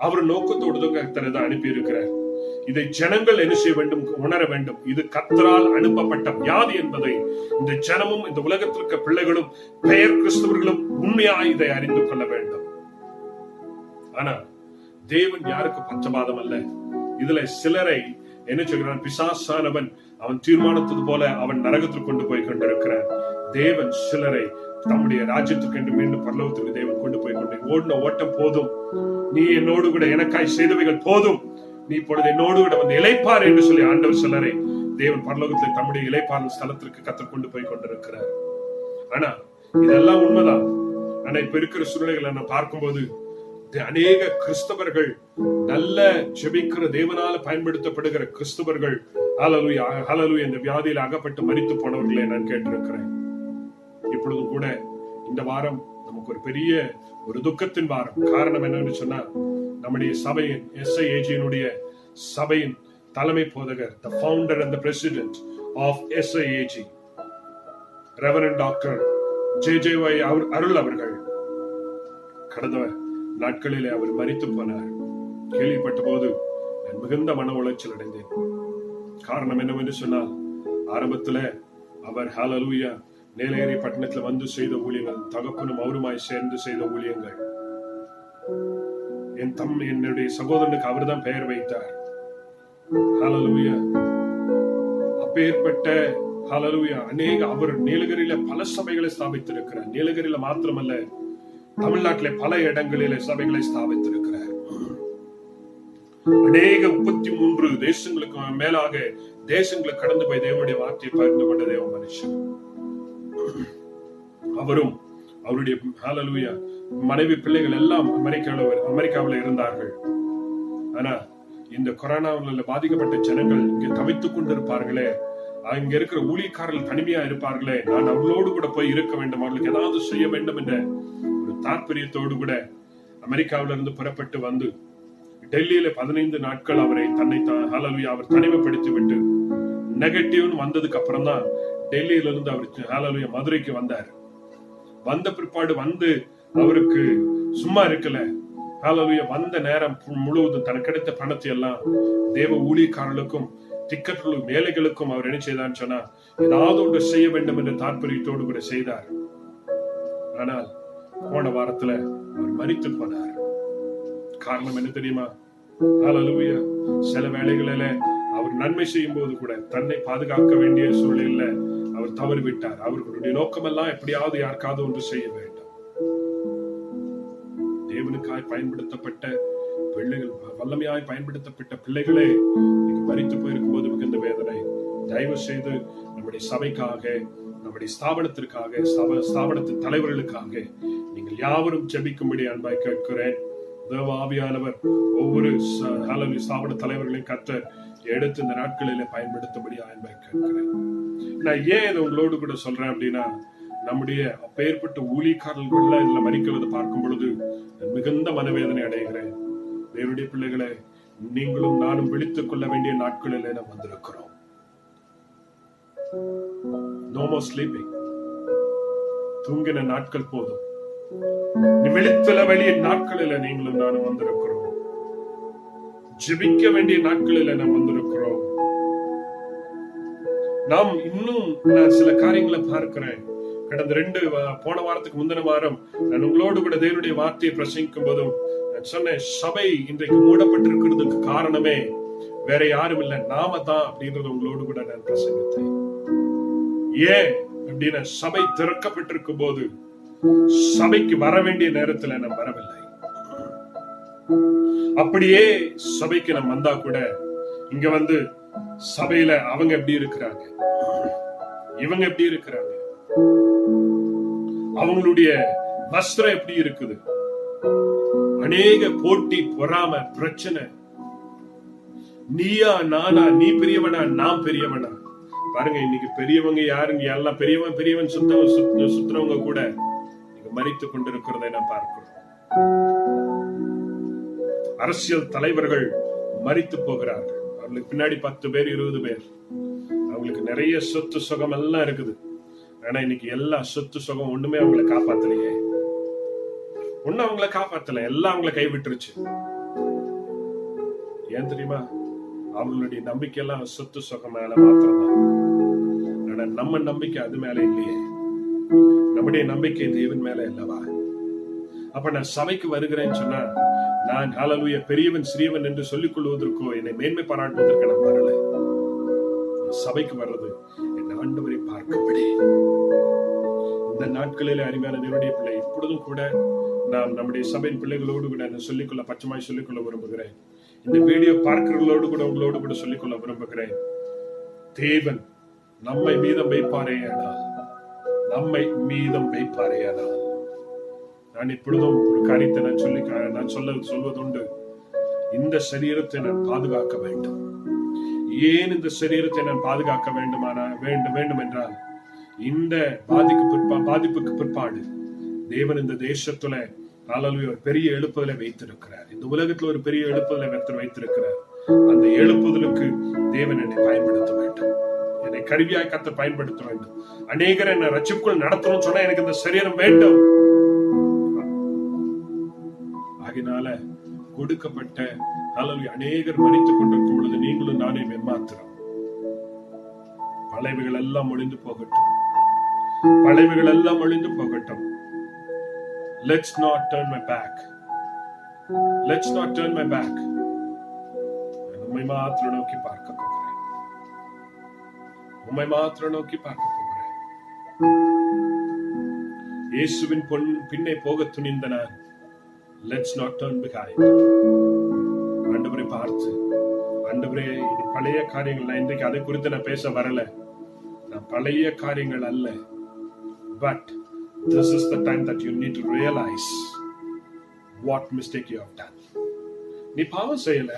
அவர் நோக்கத்தோடு கர்த்தர் அனுப்பி இருக்கிறார். இதை ஜனங்கள் என்ன செய்ய வேண்டும், உணர வேண்டும். இது கர்த்தரால் அனுப்பப்பட்ட வியாதி என்பதை இந்த ஜனமும் இந்த உலகத்திற்கு பிள்ளைகளும் பெயர் கிறிஸ்தவர்களும் உண்மையாய் இதை அறிந்து கொள்ள வேண்டும். ஆனா தேவன் யாருக்கு பட்சபாதம் அல்ல. இதுல சிலரை என்ன சொல்கிறான், பிசாசானவன் அவன் தீர்மானித்தது போல அவன் நரகத்திற்கு கொண்டு போய் கொண்டிருக்கிறான். தேவன் சிலரை தம்முடைய ராஜ்யத்துக்கு என்று மீண்டும் பரலோகத்துக்கு தேவன் கொண்டு போய் கொண்டு, ஓடின ஓட்டம் போதும், நீ என்னோடு கூட எனக்காய் செய்தவைகள் போதும், நீ இப்பொழுது என்னோடு கூட வந்து இளைப்பார் என்று சொல்லி ஆண்டவர் சிலரை தேவன் பரலோகத்தில் தம்முடைய இளைப்பாறும் ஸ்தலத்திற்கு கற்றுக் கொண்டு போய் கொண்டிருக்கிறார். ஆனா இதெல்லாம் உண்மைதான். ஆனா இப்ப இருக்கிற சூழ்நிலைகளை நான் பார்க்கும்போது அநேக கிறிஸ்தவர்கள், நல்ல ஜெபிக்கிற தேவனால பயன்படுத்தப்படுகிற கிறிஸ்தவர்கள் ஹalleluya இந்த வியாதியில் அகப்பட்டு மரித்து போனவர்களை நான் கேட்டிருக்கிறேன். இப்பொழுதும் கூட இந்த வாரம் நமக்கு ஒரு பெரிய ஒரு துக்கத்தின் வாரம். காரணம் என்னன்னு சொன்னா, நம்முடைய சபையின் SIAG சபையின் தலைமை போதகர், the founder and the president of SIAG, Reverend Dr. JJY அருள் அவர்கள் கடந்த நாட்களிலே அவர் மரித்து போனார். கேள்விப்பட்ட போது நான் மிகுந்த மன உளைச்சல் அடைந்தேன். காரணம் என்னவென்று சொன்னால், ஆரம்பத்துல அவர் ஹalleluya நீலகிரி பட்டணத்துல வந்து செய்த ஊழியங்கள், தகப்பனும் அவருமாய் சேர்ந்து செய்த ஊழியங்கள், என்னுடைய சகோதரனுக்கு அவர் தான் பெயர் வைத்தார். ஹalleluya அப்பேற்பட்ட ஹalleluya அவர் நீலகிரியில பல சபைகளை ஸ்தாபித்திருக்கிறார். நீலகிரியில மாத்திரமல்ல, தமிழ்நாட்டிலே பல இடங்களிலே சபைகளை ஸ்தாபித்திருக்கிறார். அநேக 33 தேசங்களுக்கு மேலாக தேசங்களை கடந்து போய் தேவனுடைய வார்த்தையை பகிர்ந்து கொண்ட தேவ மனுஷன். அவரும் அவருடைய ஹalleluya மனைவி பிள்ளைகள் எல்லாம் அமெரிக்காவில் இருந்தார்கள். ஆனா இந்த கொரோனாவில் பாதிக்கப்பட்ட ஜனங்கள் இங்கே தவித்துக் கொண்டிருப்பார்களே, அங்க இருக்கிற ஊழியக்காரர்கள் தனிமையா இருப்பார்களே, நான் அவர்களோடு கூட போய் இருக்க வேண்டும், அவர்களுக்கு ஏதாவது செய்ய வேண்டும் என்ற ஒரு தாற்பயத்தோடு கூட அமெரிக்காவிலிருந்து புறப்பட்டு வந்து டெல்லியில 15 நாட்கள் அவரை ஹalleluya அவர் தனிமைப்படுத்தி விட்டு நெகட்டிவ் வந்ததுக்கு அப்புறம் தான் டெல்லியில இருந்து அவர் ஹalleluya மதுரைக்கு வந்தார். வந்த பிற்பாடு வந்து அவருக்கு சும்மா இருக்கல, ஹalleluya வந்த நேரம் முழுவதும் தனக்கு கிடைத்த பணத்தை எல்லாம் தேவ ஊழியக்காரர்களுக்கும் திக்கர்களுக்கும் வேலைகளுக்கும் அவர் என்ன செய்தான்னு சொன்னா, ஏதாவது ஒன்று செய்ய வேண்டும் என்ற தாற்பயத்தோடு கூட செய்தார். ஆனால் போன வாரத்துல அவர் மரித்து போனார். காரணம் என்ன தெரியுமா? ஹalleluya சில வேளைகளில அவர் நன்மை செய்யும் போது கூட தன்னை பாதுகாக்க வேண்டிய சூழலில் அவர் தவறிவிட்டார். அவர்களுடைய நோக்கமெல்லாம் எப்படியாவது யாருக்காவது ஒன்று செய்ய வேண்டும். தேவனுக்காய் பயன்படுத்தப்பட்ட பிள்ளைகள், வல்லமையாய் பயன்படுத்தப்பட்ட பிள்ளைகளே நீங்க மரித்து போயிருக்கும் போது மிகுந்த வேதனை. தயவு செய்து நம்முடைய சபைக்காக, நம்முடைய ஸ்தாபனத்திற்காக, ஸ்தாபனத்தின் தலைவர்களுக்காக நீங்கள் யாவரும் ஜெபிக்கும்படி அன்பாய் கேட்கிறேன். தேவ ஆவியானவர் ஒவ்வொரு ஸ்தாபன தலைவர்களையும் கர்த்தர் எடுத்து இந்த நாட்களில பயன்படுத்தபடி அன்பாய் கேட்கிறேன். நான் ஏன் இதை உங்களோடு கூட சொல்றேன் அப்படின்னா, நம்முடைய அப்பேற்பட்ட ஊழியக்காரர்கள் இதுல மரிக்கிறத பார்க்கும் பொழுது மிகுந்த மனவேதனை அடைகிறேன். தேவனுடைய பிள்ளைகளை, நீங்களும் நானும் விழித்துக் கொள்ள வேண்டிய நாட்களிலே நாம் வந்திருக்கிறோம். No more sleeping. தூங்கின நாட்கள் போதும். விழித்துள்ள வேண்டிய நாட்களில நீங்களும் நானும் வந்திருக்கிறோம். ஜெபிக்க வேண்டிய நாட்களில நாம் வந்திருக்கிறோம். நாம் இன்னும் நான் சில காரியங்களை பார்க்கிறேன். கடந்த போன வாரத்துக்கு முந்தின வாரம் நான் உங்களோடு கூட தேவனுடைய வார்த்தையை பிரசங்கிக்கும் போதும் நான் சொன்னேன், சபை இன்றைக்கு மூடப்பட்டிருக்கிறதுக்கு காரணமே வேற யாரும் இல்லை, நாம தான் அப்படின்றது உங்களோடு கூட நான் பிரசங்கித்தேன். ஏன் அப்படின்னா, சபை திறக்கப்பட்டிருக்கும் போது சபைக்கு வர வேண்டிய நேரத்துல நாம் வரவில்லை. அப்படியே சபைக்கு நம்ம வந்தா கூட இங்க வந்து சபையில அவங்க எப்படி இருக்கிறாங்க, இவங்க எப்படி இருக்கிறாங்க, அவங்களுடைய வஸ்திரம் எப்படி இருக்குது, அநேக போட்டி, பொறாமை, பிரச்சனை. நீயா நானா, நீ பெரியவனா நான் பெரியவனா. பாருங்க, இன்னைக்கு பெரியவங்க யாருங்க? எல்லாம் பெரியவன் சுத்தவங்க கூட நீங்க மரித்து கொண்டிருக்கிறதை நான் பார்க்கிறோம். அரசியல் தலைவர்கள் மரித்து போகிறார்கள். அவங்களுக்கு பின்னாடி 10 பேர் 20 பேர், அவங்களுக்கு நிறைய சொத்து சுகம் எல்லாம் இருக்குது. ஆனா இன்னைக்கு எல்லா சொத்து சுகம் ஒண்ணுமே அவங்களை காப்பாத்தலையே. ஒன்னும் அவங்களை காப்பாத்தல, எல்லாம் அவங்களை கைவிட்டுருச்சு. ஏன் தெரியுமா? அவங்களுடைய நம்பிக்கை எல்லாம் சொத்து சுகம் மேல மாத்திரம்தான். ஆனா நம்ம நம்பிக்கை அது மேல இல்லையே. நம்முடைய நம்பிக்கை தேவன் மேல இல்லவா? அப்ப நான் சபைக்கு வருகிறேன்னு சொன்னா, நான் ஹல்லேலூயா பெரியவன் சிறியவன் என்று சொல்லிக் கொள்வதற்கோ என்னை மேன்மை பாராட்டுவதற்கு நான் வரல. சபைக்கு வர்றது என் ஆண்டவரை பார்க்கப்படி. இந்த நாட்களில் அருமையான தேவனுடைய பிள்ளை, இப்பொழுதும் கூட நாம் நம்முடைய சபையின் பிள்ளைகளோடு கூட சொல்லிக்கொள்ள, பச்சமாய் சொல்லிக்கொள்ள விரும்புகிறேன். இந்த வீடியோ பார்க்கிறவர்களோடு கூட உங்களோடு கூட சொல்லிக்கொள்ள விரும்புகிறேன். தேவன் நம்மை மீதம் வைப்பாரேயானால், நம்மை மீதம் வைப்பாரேயானால். நான் இப்பொழுதும் ஒரு காரியத்தை நான் சொல்வதுண்டு. இந்த சரீரத்தை நான் பாதுகாக்க வேண்டும். ஏன் இந்த சரீரத்தை நான் பாதுகாக்க வேண்டும் என்றால், இந்த பாதிப்புக்கு பிற்பாடு தேவன் இந்த தேசத்துல ஒரு பெரிய எழுப்புதலை வைத்திருக்கிறார். இந்த உலகத்துல ஒரு பெரிய எழுப்புதலை வைத்திருக்கிறார். அந்த எழுப்புதலுக்கு தேவன் என்னை பயன்படுத்த வேண்டும். என்னை கருவியாய் கர்த்தர் பயன்படுத்த வேண்டும். அநேகரை என்ன ரட்சிப்புக்குள் நடத்தணும்னு சொன்னா எனக்கு இந்த சரீரம் வேண்டும். ஆகினால கொடுக்கப்பட்ட அநேகர் மரித்துக் கொண்டிருக்கும் பொழுது நீங்களும் நானே ஏமாத்திரம். பழைவுகள் எல்லாம் ஒழிந்து போகட்டும். பழைவுகள் எல்லாம் ஒழிந்து போகட்டும். Let's not turn my back. Let's not turn my back. உம்மை மாத்திரம் நோக்கி பார்க்க போகிறேன். உம்மை மாத்திரம் நோக்கி பார்க்க போகிறேன். இயேசுவின் பின்னே போக துணிந்த நான், let's not turn behind. ஆண்டவரை பார்த்து, ஆண்டவரே இது பழைய காரியங்கள், நான் இன்றைக்கு அதை குறித்து நான் பேச வரல. நான் பழைய காரியங்கள் அல்ல. But this is the time that you need to realize what mistake you have done. நீ பாவம் செய்யல,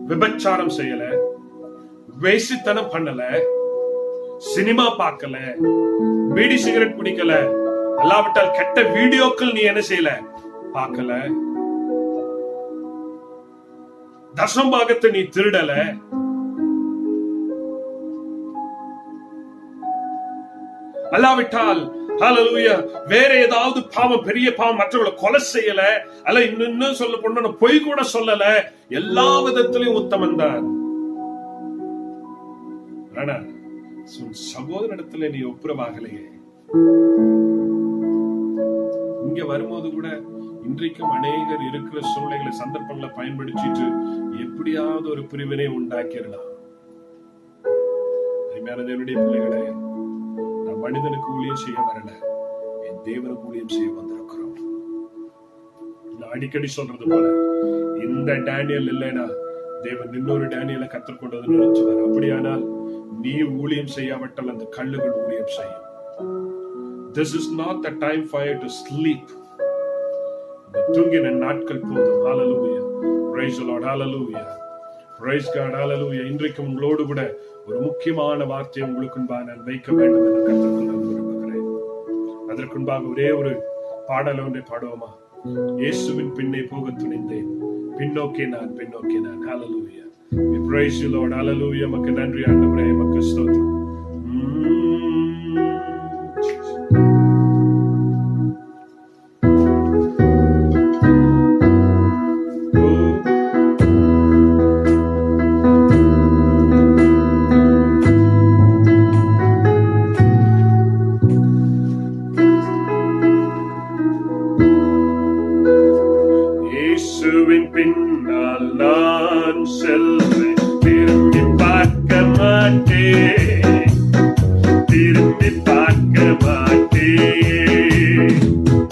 விபச்சாரம் செய்யல, வேசித்தனம் பண்ணல, சினிமா பார்க்கல, பீடி சிகரெட் குடிக்கல, அல்லாவிட்டால் கெட்ட வீடியோக்கள் நீ என்ன செய்யல, பார்க்கல, தசம்பாகத்தை நீ திருடல, அல்லாவிட்டால் ஹல்லேலூயா வேற ஏதாவது பாவம், பெரிய பாவம், மற்றவங்களை கொலை செய்யல, அல்ல இன்னும் சொல்ல போனா பொய் கூட சொல்லல, எல்லா விதத்திலையும் உத்தமன் தான். ஆனா சகோதரனிடத்துல நீ ஒப்புரவாகலையே. இங்க வரும்போது கூட இன்றைக்கும் அநேகர் இருக்கிற சூழ்நிலைகளை, சந்தர்ப்பங்களை பயன்படுத்திட்டு எப்படியாவது ஒரு பிரிவினை உண்டாக்கிடலாம். அருமையான தேவனுடைய பிள்ளைகளே, நான் மனிதனுக்கு ஊழியம் செய்ய வரல, என் தேவனுக்கு ஊழியம் செய்ய வந்திருக்கிறோம். நான் அடிக்கடி சொல்றது போல, இந்த டேனியல் இல்லைனா தேவன் இன்னொரு டேனியலை கற்றுக்கொண்டு வந்து நினைச்சுவார். அப்படியானால் நீ ஊழியம் செய்யாவிட்டால் அந்த கல்லுகள் ஊழியம் செய்யும். This is not the time for you to sleep. தூங்கின நாட்கள் போதும். Hallelujah. Praise the Lord. Hallelujah. Praise God. Hallelujah. இன்றைக்கு உங்களோடு கூட ஒரு முக்கியமான வார்த்தையை உங்களுக்கு நான் வைக்க வேண்டும் என்று கர்த்தருக்குள் நான் விரும்புகிறேன். அதற்கு முன்பாக ஒரே ஒரு பாடல் ஒன்றை பாடுவோமா? இயேசுவின் பின்னே போக துணிந்தேன், பின்னோக்கே நான். Hallelujah. We praise you, Lord. Hallelujah. மக்கு நன்றி ஆண்டவரே, மக்கு ஸ்தோத்திரம். பின்னால் நான் செல்வேன், திரும்பி பார்க்க மாட்டேன், திரும்பி பார்க்க மாட்டேன்.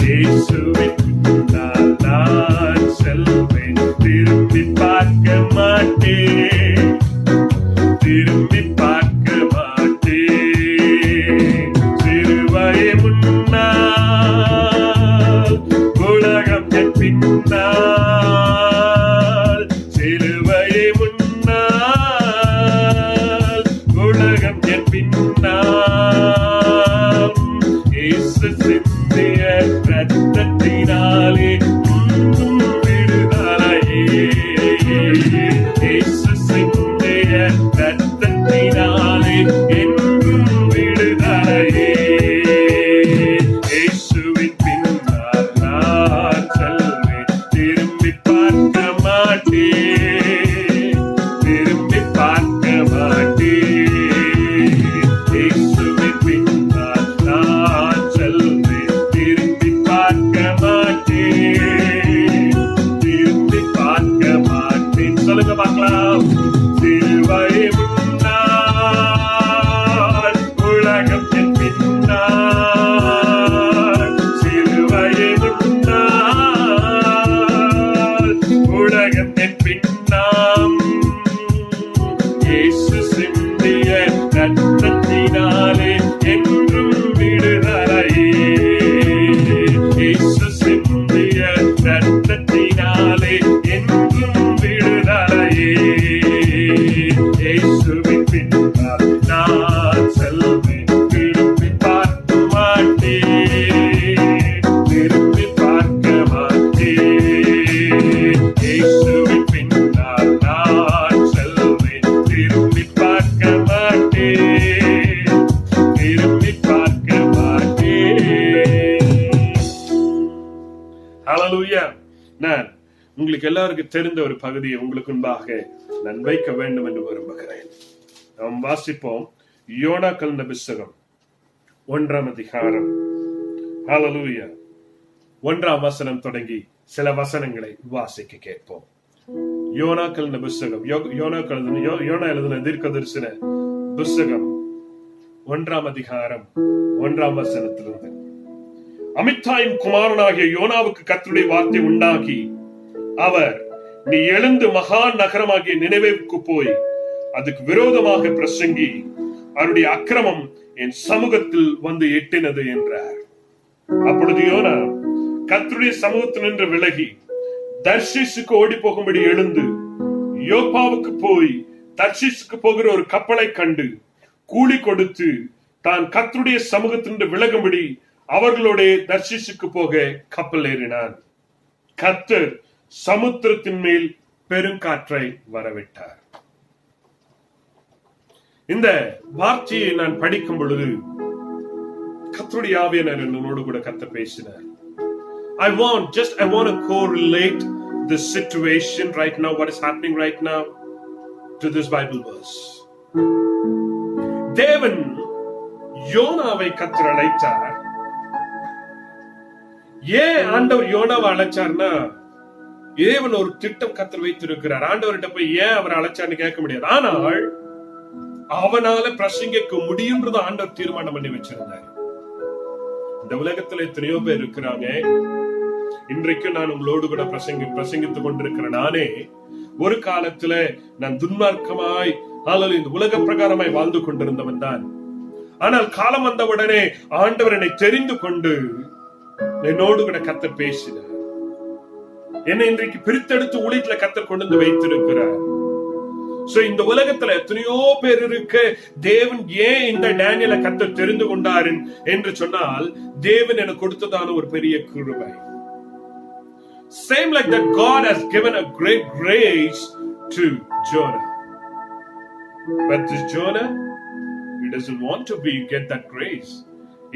இயேசுவின் பின்னால் நான் செல்வேன், திரும்பி பார்க்க மாட்டேன், திரும்பி பார்க்க மாட்டேன். சிலுவை முன்னால், உலகம் என் பின்னால், ரத்தத்தினாலே விடுதலையே, இயேசு சிந்திய ரத்தத்தினாலே என்றும் விடுதலையே. இயேசுவின் பின்னால் நான் செல்வேன், திரும்பி பார்க்க மாட்டேன், திரும்பி பார்க்க மாட்டேன். இயேசுவின் பின்னால் நான் செல்வேன், திரும்பி பார்க்க மாட்டேன், திரும்பி பார்க்க மாட்டேன். சொல்லுங்க பார்க்கலாம். சிலுவை முன்னால், உலகம் என் பின்னால், சிலுவை முன்னால், உலகம் என் பின்னால். இயேசு சிந்திய ரத்தத்தினாலே என்றும் விடுதலையே, இயேசு சிந்திய ரத்தத்தினாலே என்றும் விடுதலையே. இயேசுவின் பின்னால் நான் செல்வேன், திரும்பி பார்க்க மாட்டேன், திரும்பி பார்க்க மாட்டேன். இயேசுவின் பின்னால் நான் செல்வேன், திரும்பி பார்க்க மாட்டேன், திரும்பி பார்க்க மாட்டேன். Hallelujah. நான் உங்களுக்கு எல்லாருக்கும் தெரிந்த ஒரு பகுதியை உங்களுக்கு முன்பாக நான் வைக்க வேண்டும் என்று விரும்புகிறேன். நாம் வாசிப்போம் யோனாக்களின் புத்தகம் 1ஆம் அதிகாரம். Hallelujah. 1ஆம் வசனம் தொடங்கி சில வசனங்களை வாசிக்க கேட்போம். யோனாக்களின் புத்தகம், யோனா எழுதின தீர்க்கதரிசன புத்தகம் 1ஆம் அதிகாரம் 1ஆம் வசனத்திலிருந்து. அமித்தாயின் குமாரனாகிய யோனாவுக்கு கர்த்தருடைய வார்த்தை உண்டாகி, அவர், நீ எழுந்து மகா நகரமாகிய நினைவேவுக்கு போய் அதுக்கு விரோதமாக பிரசங்கி, அவருடைய அக்கிரமம் என் சமூகத்தில் வந்து எட்டினது என்றார். அப்பொழுது யோனா கர்த்தருடைய சமூகத்தில் நின்று விலகி தர்ஷீசுக்கு ஓடி போகும்படி எழுந்து யோப்பாவுக்கு போய் தர்ஷீசுக்கு போகிற ஒரு கப்பலை கண்டு கூலி கொடுத்து தான் கர்த்தருடைய சமூகத்திலிருந்து விலகும்படி அவர்களோட தர்ஷீசுக்கு போக கப்பல் ஏறினான். கர்த்தர் சமுத்திரத்தின் மேல் பெருங்காற்றை வரவிட்டார். இந்த வார்த்தையை நான் படிக்கும் பொழுது கர்த்தருடைய ஆவியானவர் என்னோடு கூட கர்த்தர் பேசினார். I want to correlate this situation right now, what is happening right now, to this Bible verse. தேவன் யோனாவை கர்த்தர் அழைத்தார். ஏன் ஆண்டவர் யோனாவை அழைச்சார்னா, தேவன் ஒரு திட்டம் கர்த்தர் வைத்திருக்கிறார். ஆண்டவர்கிட்ட போய் ஏன் அவர் அழைச்சார்னு கேட்க முடியாது. ஆனால் அவனால பிரசங்கிக்க முடியும்ன்றது ஆண்டவர் தீர்மானம் பண்ணி வச்சிருந்தாரு. இந்த உலகத்துல எத்தனையோ பேர் இருக்கிறாங்க. இன்றைக்கு நான் உங்களோடு கூட பிரசங்கித்துக் கொண்டிருக்கிற நானே ஒரு காலத்துல நான் துன்மார்க்கமாய் இந்த உலக பிரகாரமாய் வாழ்ந்து கொண்டிருந்தவன் தான். ஆனால் காலம் வந்தவுடனே ஆண்டவர் என்னை தெரிந்து கொண்டு என்னோடு கூட கர்த்தர் பேசினார். என்னை இன்றைக்கு பிரித்தெடுத்து ஊழியத்துல கர்த்தர் கொண்டு வந்து வைத்திருக்கிறார். இந்த உலகத்துல எத்தனையோ பேர் இருக்க, தேவன் ஏன் இந்த டேனியலை கர்த்தர் தெரிந்து கொண்டார் என்று சொன்னால், தேவன் எனக்கு கொடுத்ததான ஒரு பெரிய கிருபை. Same like that God has given a great grace to Jonah. But this Jonah, he doesn't want to get that grace.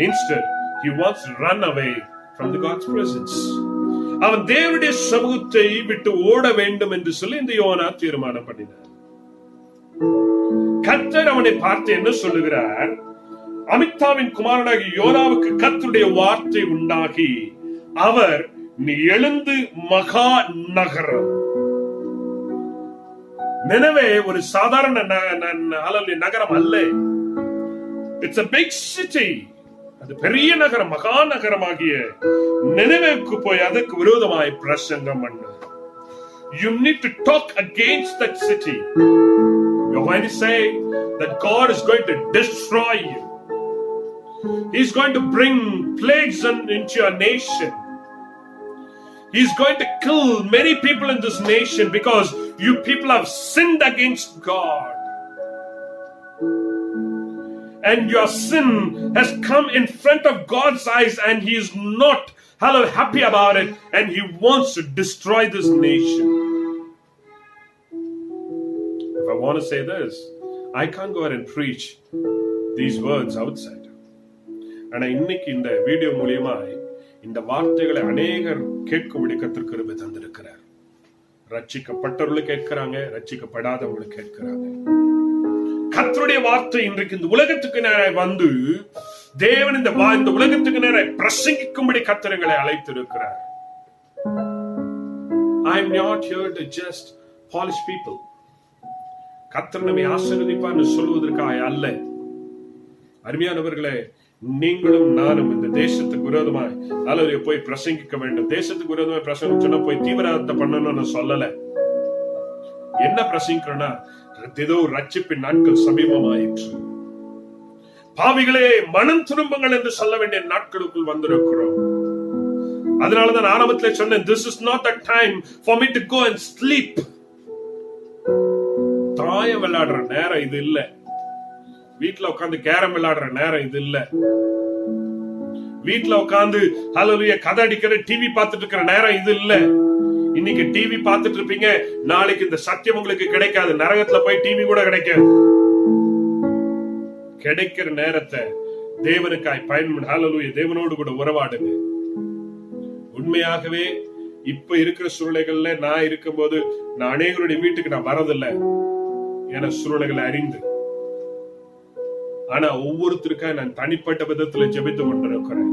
Instead, he wants to run away from the God's presence. அவன் தேவனுடைய சமூகத்தை விட்டு ஓட வேண்டும் என்று சொல்லி இந்த YONO தீர்மானம் பண்ணினார். கர்த்தர் அவனை பார்த்து என்ன சொல்லுகிறார்? அமித்தாவின் குமாரனாகி யோனாவுக்கு கர்த்தருடைய வார்த்தை உண்டாகி, அவர் நீ எழுந்து மகா நகரம். நினைவே ஒரு சாதாரண நகரம் அல்ல. It's a big city. அது பெரிய நகரம், மகா நகரமாகிய நினைவேக்கு போய் அதுக்கு விரோதமாய் பிரசங்கம் பண்ணு. You need to talk against that city. You're going to say that God is going to destroy you. He's going to bring plagues into your nation. He's going to kill many people in this nation because you people have sinned against God. And your sin has come in front of God's eyes, and He is not happy about it, and He wants to destroy this nation. If I want to say this, I can't go ahead and preach these words outside. And இன்னைக்கு இந்த video மூலமாய் இந்த வார்த்தைகளை அநேகர் கேட்கும்படி கர்த்தர் கிருபை தந்திருக்கிறார். ரட்சிக்கப்பட்டவர்களும் கேட்கிறாங்க, ரட்சிக்கப்படாதவங்களும் கேட்கிறாங்க. கர்த்தருடைய வார்த்தை இன்றைக்கு இந்த உலகத்துக்கு நேராய் வந்து தேவன் இந்த உலகத்துக்கு நேராய் பிரசங்கிக்கும்படி கர்த்தர் எங்களை அழைத்திருக்கிறார். I am not here to just polish people. கர்த்தர் நம்மை ஆசீர்வதிப்பார்னு சொல்வதற்காக அல்ல. அருமையானவர்களே, நீங்களும் நானும் இந்த தேசத்துக்கு விரோதமாய் அல்லது போய் பிரசங்கிக்க வேண்டும். தேசத்துக்கு விரோதமாய் பிரசங்கம் சொன்னா போய் தீவிரவாதத்தை பண்ணணும்னு சொல்லல. என்ன பிரசங்கிக்கிறோம்னா, ஏதோ ரட்சிப்பின் நாட்கள் சமீபமாயிற்று, பாவிகளே மனம் திரும்புங்கள் என்று சொல்ல வேண்டிய நாட்களுக்குள் வந்திருக்கிறோம். அதனாலதான் ஆரம்பத்தில் சொன்னேன், this is not the time for me to go and sleep. தாயம் விளையாடுற நேரம் இது இல்ல. வீட்டுல உட்காந்து கேரம் விளையாடுற நேரம் இது இல்ல. வீட்டுல உட்காந்து ஹல்லேலூயா கதை அடிக்கிற டிவி பார்த்துட்டு இருக்கிற நேரம் இது இல்ல. இன்னைக்கு டிவி பார்த்துட்டு இருப்பீங்க, நாளைக்கு இந்த சத்தியம் உங்களுக்கு கிடைக்காது. நரகத்துல போய் டிவி கூட கிடைக்காது. கிடைக்கிற நேரத்தை தேவனுக்காய் பயன்படு. ஹல்லேலூயா, தேவனோடு கூட உறவாடுங்க. உண்மையாகவே இப்ப இருக்கிற சூழ்நிலைகள்ல நான் இருக்கும்போது நான் அநேகருடைய வீட்டுக்கு நான் வரதில்லை, என சூழ்நிலைகளை அறிந்து. ஆனா ஒவ்வொருத்தருக்காக நான் தனிப்பட்ட விதத்துல ஜெபித்துக் கொண்டிருக்கிறேன்.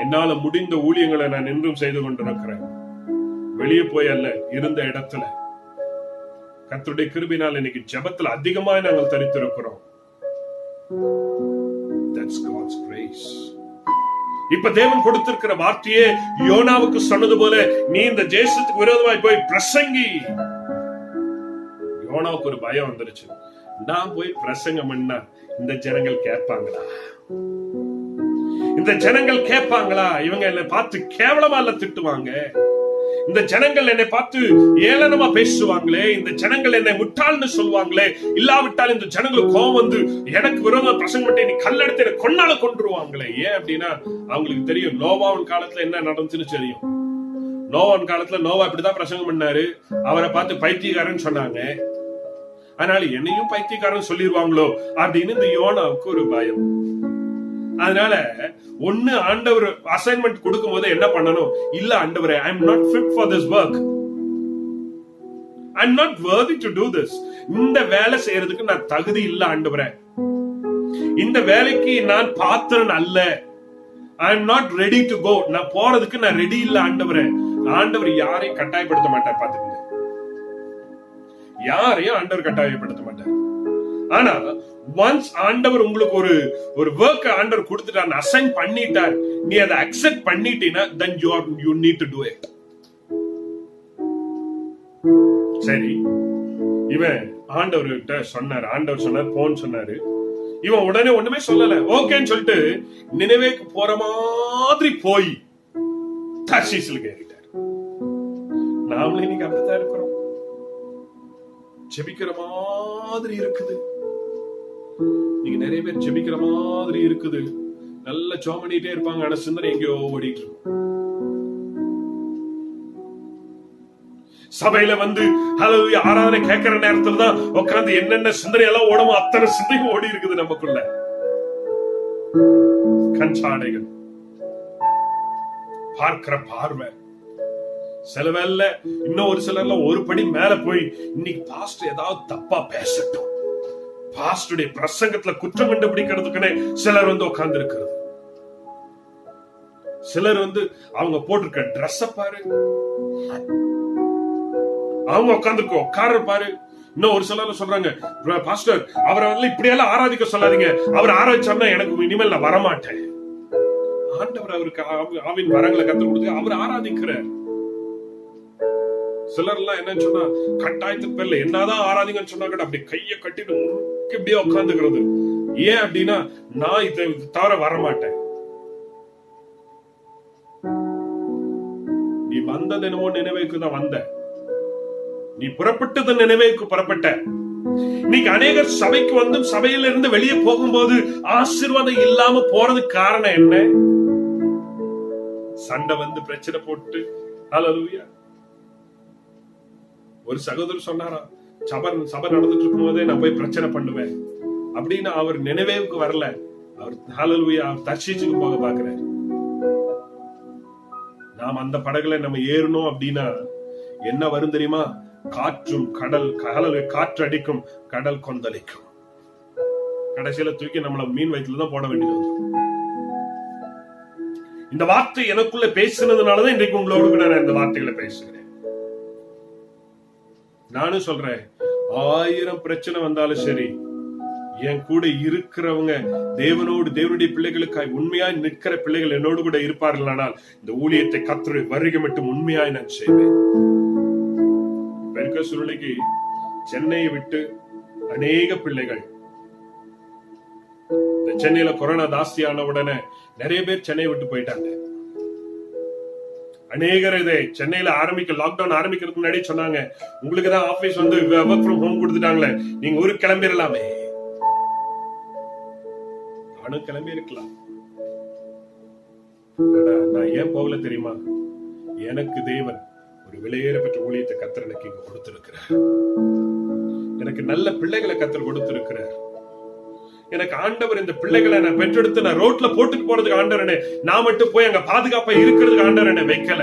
என்னால முடிந்த ஊழியங்களை நான் இன்றும் செய்து கொண்டிருக்கிறேன். வெளியே போய் அல்ல, இருந்த இடத்துல கர்த்தருடைய கிருபையினால் இன்னைக்கு ஜெபத்துல அதிகமாக நாங்கள் தரித்திருக்கிறோம். That's God's grace. இப்ப தேவன் கொடுத்திருக்கிற வார்த்தையே யோனாவுக்கு சொன்னது போல, நீ இந்த தேசத்துக்கு விரோதமாய் போய் பிரசங்கி. யோனாவுக்கு ஒரு பயம் வந்துருச்சு. நான் போய் பிரசங்கம் பண்ணா இந்த ஜனங்கள் கேட்பாங்களா? இந்த ஜனங்கள் கேட்பாங்களா? இவங்க என்னை பார்த்து கேவலமா இல்ல திட்டுவாங்க. இந்த ஜனங்கள் என்னை பார்த்து ஏளனமா பேசுவாங்களே, இந்த ஜனங்கள் என்னை முட்டாள்னு சொல்லுவாங்களே. இல்லாவிட்டால் இந்த ஜனங்களுக்கு கோபம் வந்து எனக்கு விரோதமா பிரசங்கம் பண்ணி நீ கல்லெடுத்து என்னை கொன்னால கொன்றுவாங்களே. ஏன் அப்படின்னா அவங்களுக்கு தெரியும் நோவாவின் காலத்துல என்ன நடந்துச்சுன்னு தெரியும். நோவாவின் காலத்துல நோவா இப்படிதான் பிரசங்கம் பண்ணாரு, அவரை பார்த்து பைத்தியக்காரன்னு சொன்னாங்க. அதனால என்னையும் பைத்தியக்காரன் சொல்லிடுவாங்களோ அப்படின்னு இந்த யோனாவுக்கு ஒரு பயம். அதனால ஒண்ணு ஆண்டவர் அசைன்மெண்ட் கொடுக்கும் போது என்ன பண்ணணும்? இல்ல ஆண்டவரே, I am not fit for this work. I am not worthy to do this. இந்த வேலை செய்யறதுக்கு நான் தகுதி இல்ல ஆண்டவரே. இந்த வேலைக்கு நான் பாத்திரன் அல்ல. I am not ready to go. நான் போறதுக்கு நான் ரெடி இல்ல ஆண்டவரே. ஆண்டவர் யாரையும் கட்டாயப்படுத்த மாட்டார். பாத்துக்கங்க, யாரையும் ஆண்டவர் கட்டாயப்படுத்த மாட்டார். ஆனா ஒன்ஸ் ஆண்டவர் உங்களுக்கு ஒரு ஒர்க் ஆண்டவர் கொடுத்துட்டார், அசைன் பண்ணிட்டார், நீ அதை accept பண்ணிட்டீனா then you need to do it. சரி, இவன் ஆண்டவர்கிட்ட சொன்னார், ஆண்டவர் சொன்னார் போன்னு சொன்னாரு. இவன் உடனே ஒண்ணுமே சொல்லல, ஓகேன்னு சொல்லிட்டு நினைவேக்கு போற மாதிரி போய் தர்ஷீஸ்ல கேறிட்டார். நாமளே இன்னைக்கு அப்படித்தான் இருக்கிறோம். ஜெபிக்கிற மாதிரி இருக்குது, நீங்க நிறைய பேர் ஜெபிக்கிற மாதிரி இருக்குது, நல்ல ஜெபம் பண்ணிட்டே இருப்பாங்க, ஆனா சிந்தனை எங்கேயோ ஓடிட்டு இருக்கும். சபையில வந்து ஹல்லேலூயா ஆராதனை கேட்கிற நேரத்துல தான் உட்கார்ந்து என்னென்ன சிந்தனை எல்லாம் ஓடுமோ அத்தனை சிந்தனை ஓடி இருக்குது நமக்குள்ள. கஞ்சாடைகள், பார்க்கிற பார்வை, சில வேளை இன்னும் ஒரு சிலர்ல ஒரு படி மேல போய் இன்னைக்கு பாஸ்டர் ஏதாவது தப்பா பேசட்டும், பாஸ்டருடைய பிரசங்கத்துல குற்றம் கண்டுபிடிக்கிறதுக்குன்னே சிலர் வந்து உட்கார்ந்து இருக்கிறது. சிலர் வந்து அவங்க போட்டிருக்க ட்ரெஸ் பாரு, அவங்க உட்கார பாரு. இன்னும் ஒரு சிலர் சொல்றாங்க, பாஸ்டர் அவரை வந்து இப்படியெல்லாம் ஆராதிக்க சொல்லாதீங்க, அவர் ஆராய்ச்சார்னா எனக்கு இனிமேல் நான் வரமாட்டேன். ஆண்டவர் அவருக்கு ஆவின் வரங்களை கத்து கொடுத்து அவர் ஆராதிக்கிறார். சிலர் எல்லாம் என்னன்னு சொன்னா கட்டாயத்துக்கு பேர்ல என்னதான் ஆராதிங்கன்னு சொன்னா கூட அப்படி கையை கட்டிட்டு முறுக்கு இப்படியே உட்காந்துக்கிறது. ஏன் அப்படின்னா நான் இதை தவிர வரமாட்டேன். நீ வந்தது என்னமோ நினைவுக்கு தான் வந்த, நீ புறப்பட்டது நினைவுக்கு புறப்பட்ட. இன்னைக்கு அநேகர் சபைக்கு வந்து சபையில இருந்து வெளியே போகும்போது ஆசீர்வாதம் இல்லாம போறதுக்கு காரணம் என்ன? சண்டை வந்து பிரச்சனை போட்டு. ஹல்லேலூயா. ஒரு சகோதரர் சொன்னாரா, சபை நடந்துட்டு இருக்கும் போதே நான் போய் பிரச்சனை பண்ணுவேன் அப்படின்னு. அவர் நினைவுக்கு வரல, அவர் ஹல்லேலூயா தர்ஷீசுக்கு போக பாக்குறாரு. நாம் அந்த படகுல நம்ம ஏறணும் அப்படின்னா என்ன வரும் தெரியுமா? காற்றும் கடல் காற்று அடிக்கும், கடல் கொந்தளிக்கும், கடைசியில தூக்கி நம்மள மீன் வயிற்றுலதான் போட வேண்டியது வந்து. இந்த வார்த்தை எனக்குள்ள பேசினதுனாலதான் இன்றைக்கு உங்களோடு நான் இந்த வார்த்தைகளை பேசுகிறேன். நானும் சொல்றேன், 1000 பிரச்சனை வந்தாலும் சரி, என் கூட இருக்கிறவங்க தேவனோடு தேவனுடைய பிள்ளைகளுக்காய் உண்மையாய் நிற்கிற பிள்ளைகள் என்னோடு கூட இருப்பார்கள். ஆனால் இந்த ஊழியத்தை கர்த்தருடைய வருகை மட்டும் உண்மையாய் நான் செய்வேன். இருக்க சூழ்நிலைக்கு சென்னையை விட்டு அநேக பிள்ளைகள், இந்த சென்னையில கொரோனா ஜாஸ்தியான உடனே நிறைய பேர் சென்னையை விட்டு போயிட்டாங்க. அநேகர் இதை சென்னையில லாக்டவுன் ஆரம்பிக்கிறதுக்கு முன்னாடி சொன்னாங்க, உங்களுக்கு தான் ஆபீஸ் வந்து ஒர்க் ஃப்ரம் ஹோம் கொடுத்துட்டாங்களே, நீங்க ஊருக்கு கிளம்பிடலாமே. நானும் கிளம்பி இருக்கலாம், நான் ஏன் போகல தெரியுமா? எனக்கு தேவன் ஒரு விலையேற பெற்ற ஊழியத்தை கர்த்தர் எனக்கு இங்க கொடுத்திருக்கிறார். எனக்கு நல்ல பிள்ளைகளை கர்த்தர் கொடுத்திருக்கிறார். எனக்கு ஆண்டவர் இந்த பிள்ளைகளை நான் பெற்றெடுத்து நான் ரோட்ல போட்டுட்டு போறதுக்கு ஆண்டவர் நான் மட்டும் போய் அங்க பாதுகாப்பா இருக்கிறதுக்கு ஆண்டவர் என்ன வைக்கல.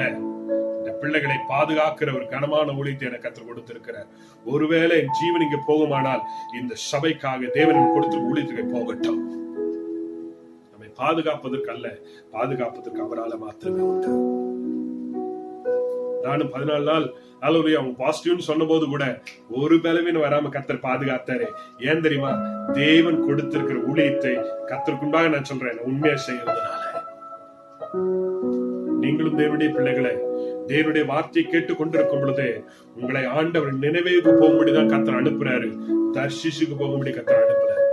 இந்த பிள்ளைகளை பாதுகாக்கிற ஒரு கனமான ஊழியத்தை எனக்கு கர்த்தர் கொடுத்திருக்கிறார். ஒருவேளை என் ஜீவன் இங்க போகுமானால் இந்த சபைக்காக தேவன் கொடுத்திருக்க ஊழியத்துக்கு போகட்டும். நம்மை பாதுகாப்பதற்கு அல்ல, பாதுகாப்பதற்கு அவரால் மாத்திரமே உண்டு. நானும் 14 நாள் ஹல்லேலூயா அவங்க பாசிட்டிவ்னு சொன்ன போது கூட ஒரு பலவீனம் வராம கர்த்தர் பாதுகாத்தாரு. ஏன் தெரியுமா? தேவன் கொடுத்திருக்கிற ஊழியத்தை கர்த்தருக்குண்டாக நான் சொல்றேன், உண்மையா செய்யறதுனால. நீங்களும் தேவனுடைய பிள்ளைகளை தேவனுடைய வார்த்தையை கேட்டு கொண்டிருக்கும் பொழுது உங்களை ஆண்டவர் நினைவேக்கு போகும்படிதான் கர்த்தர் அனுப்புறாரு, தர்ஷீசுக்கு போகும்படி கர்த்தர் அனுப்புறாரு.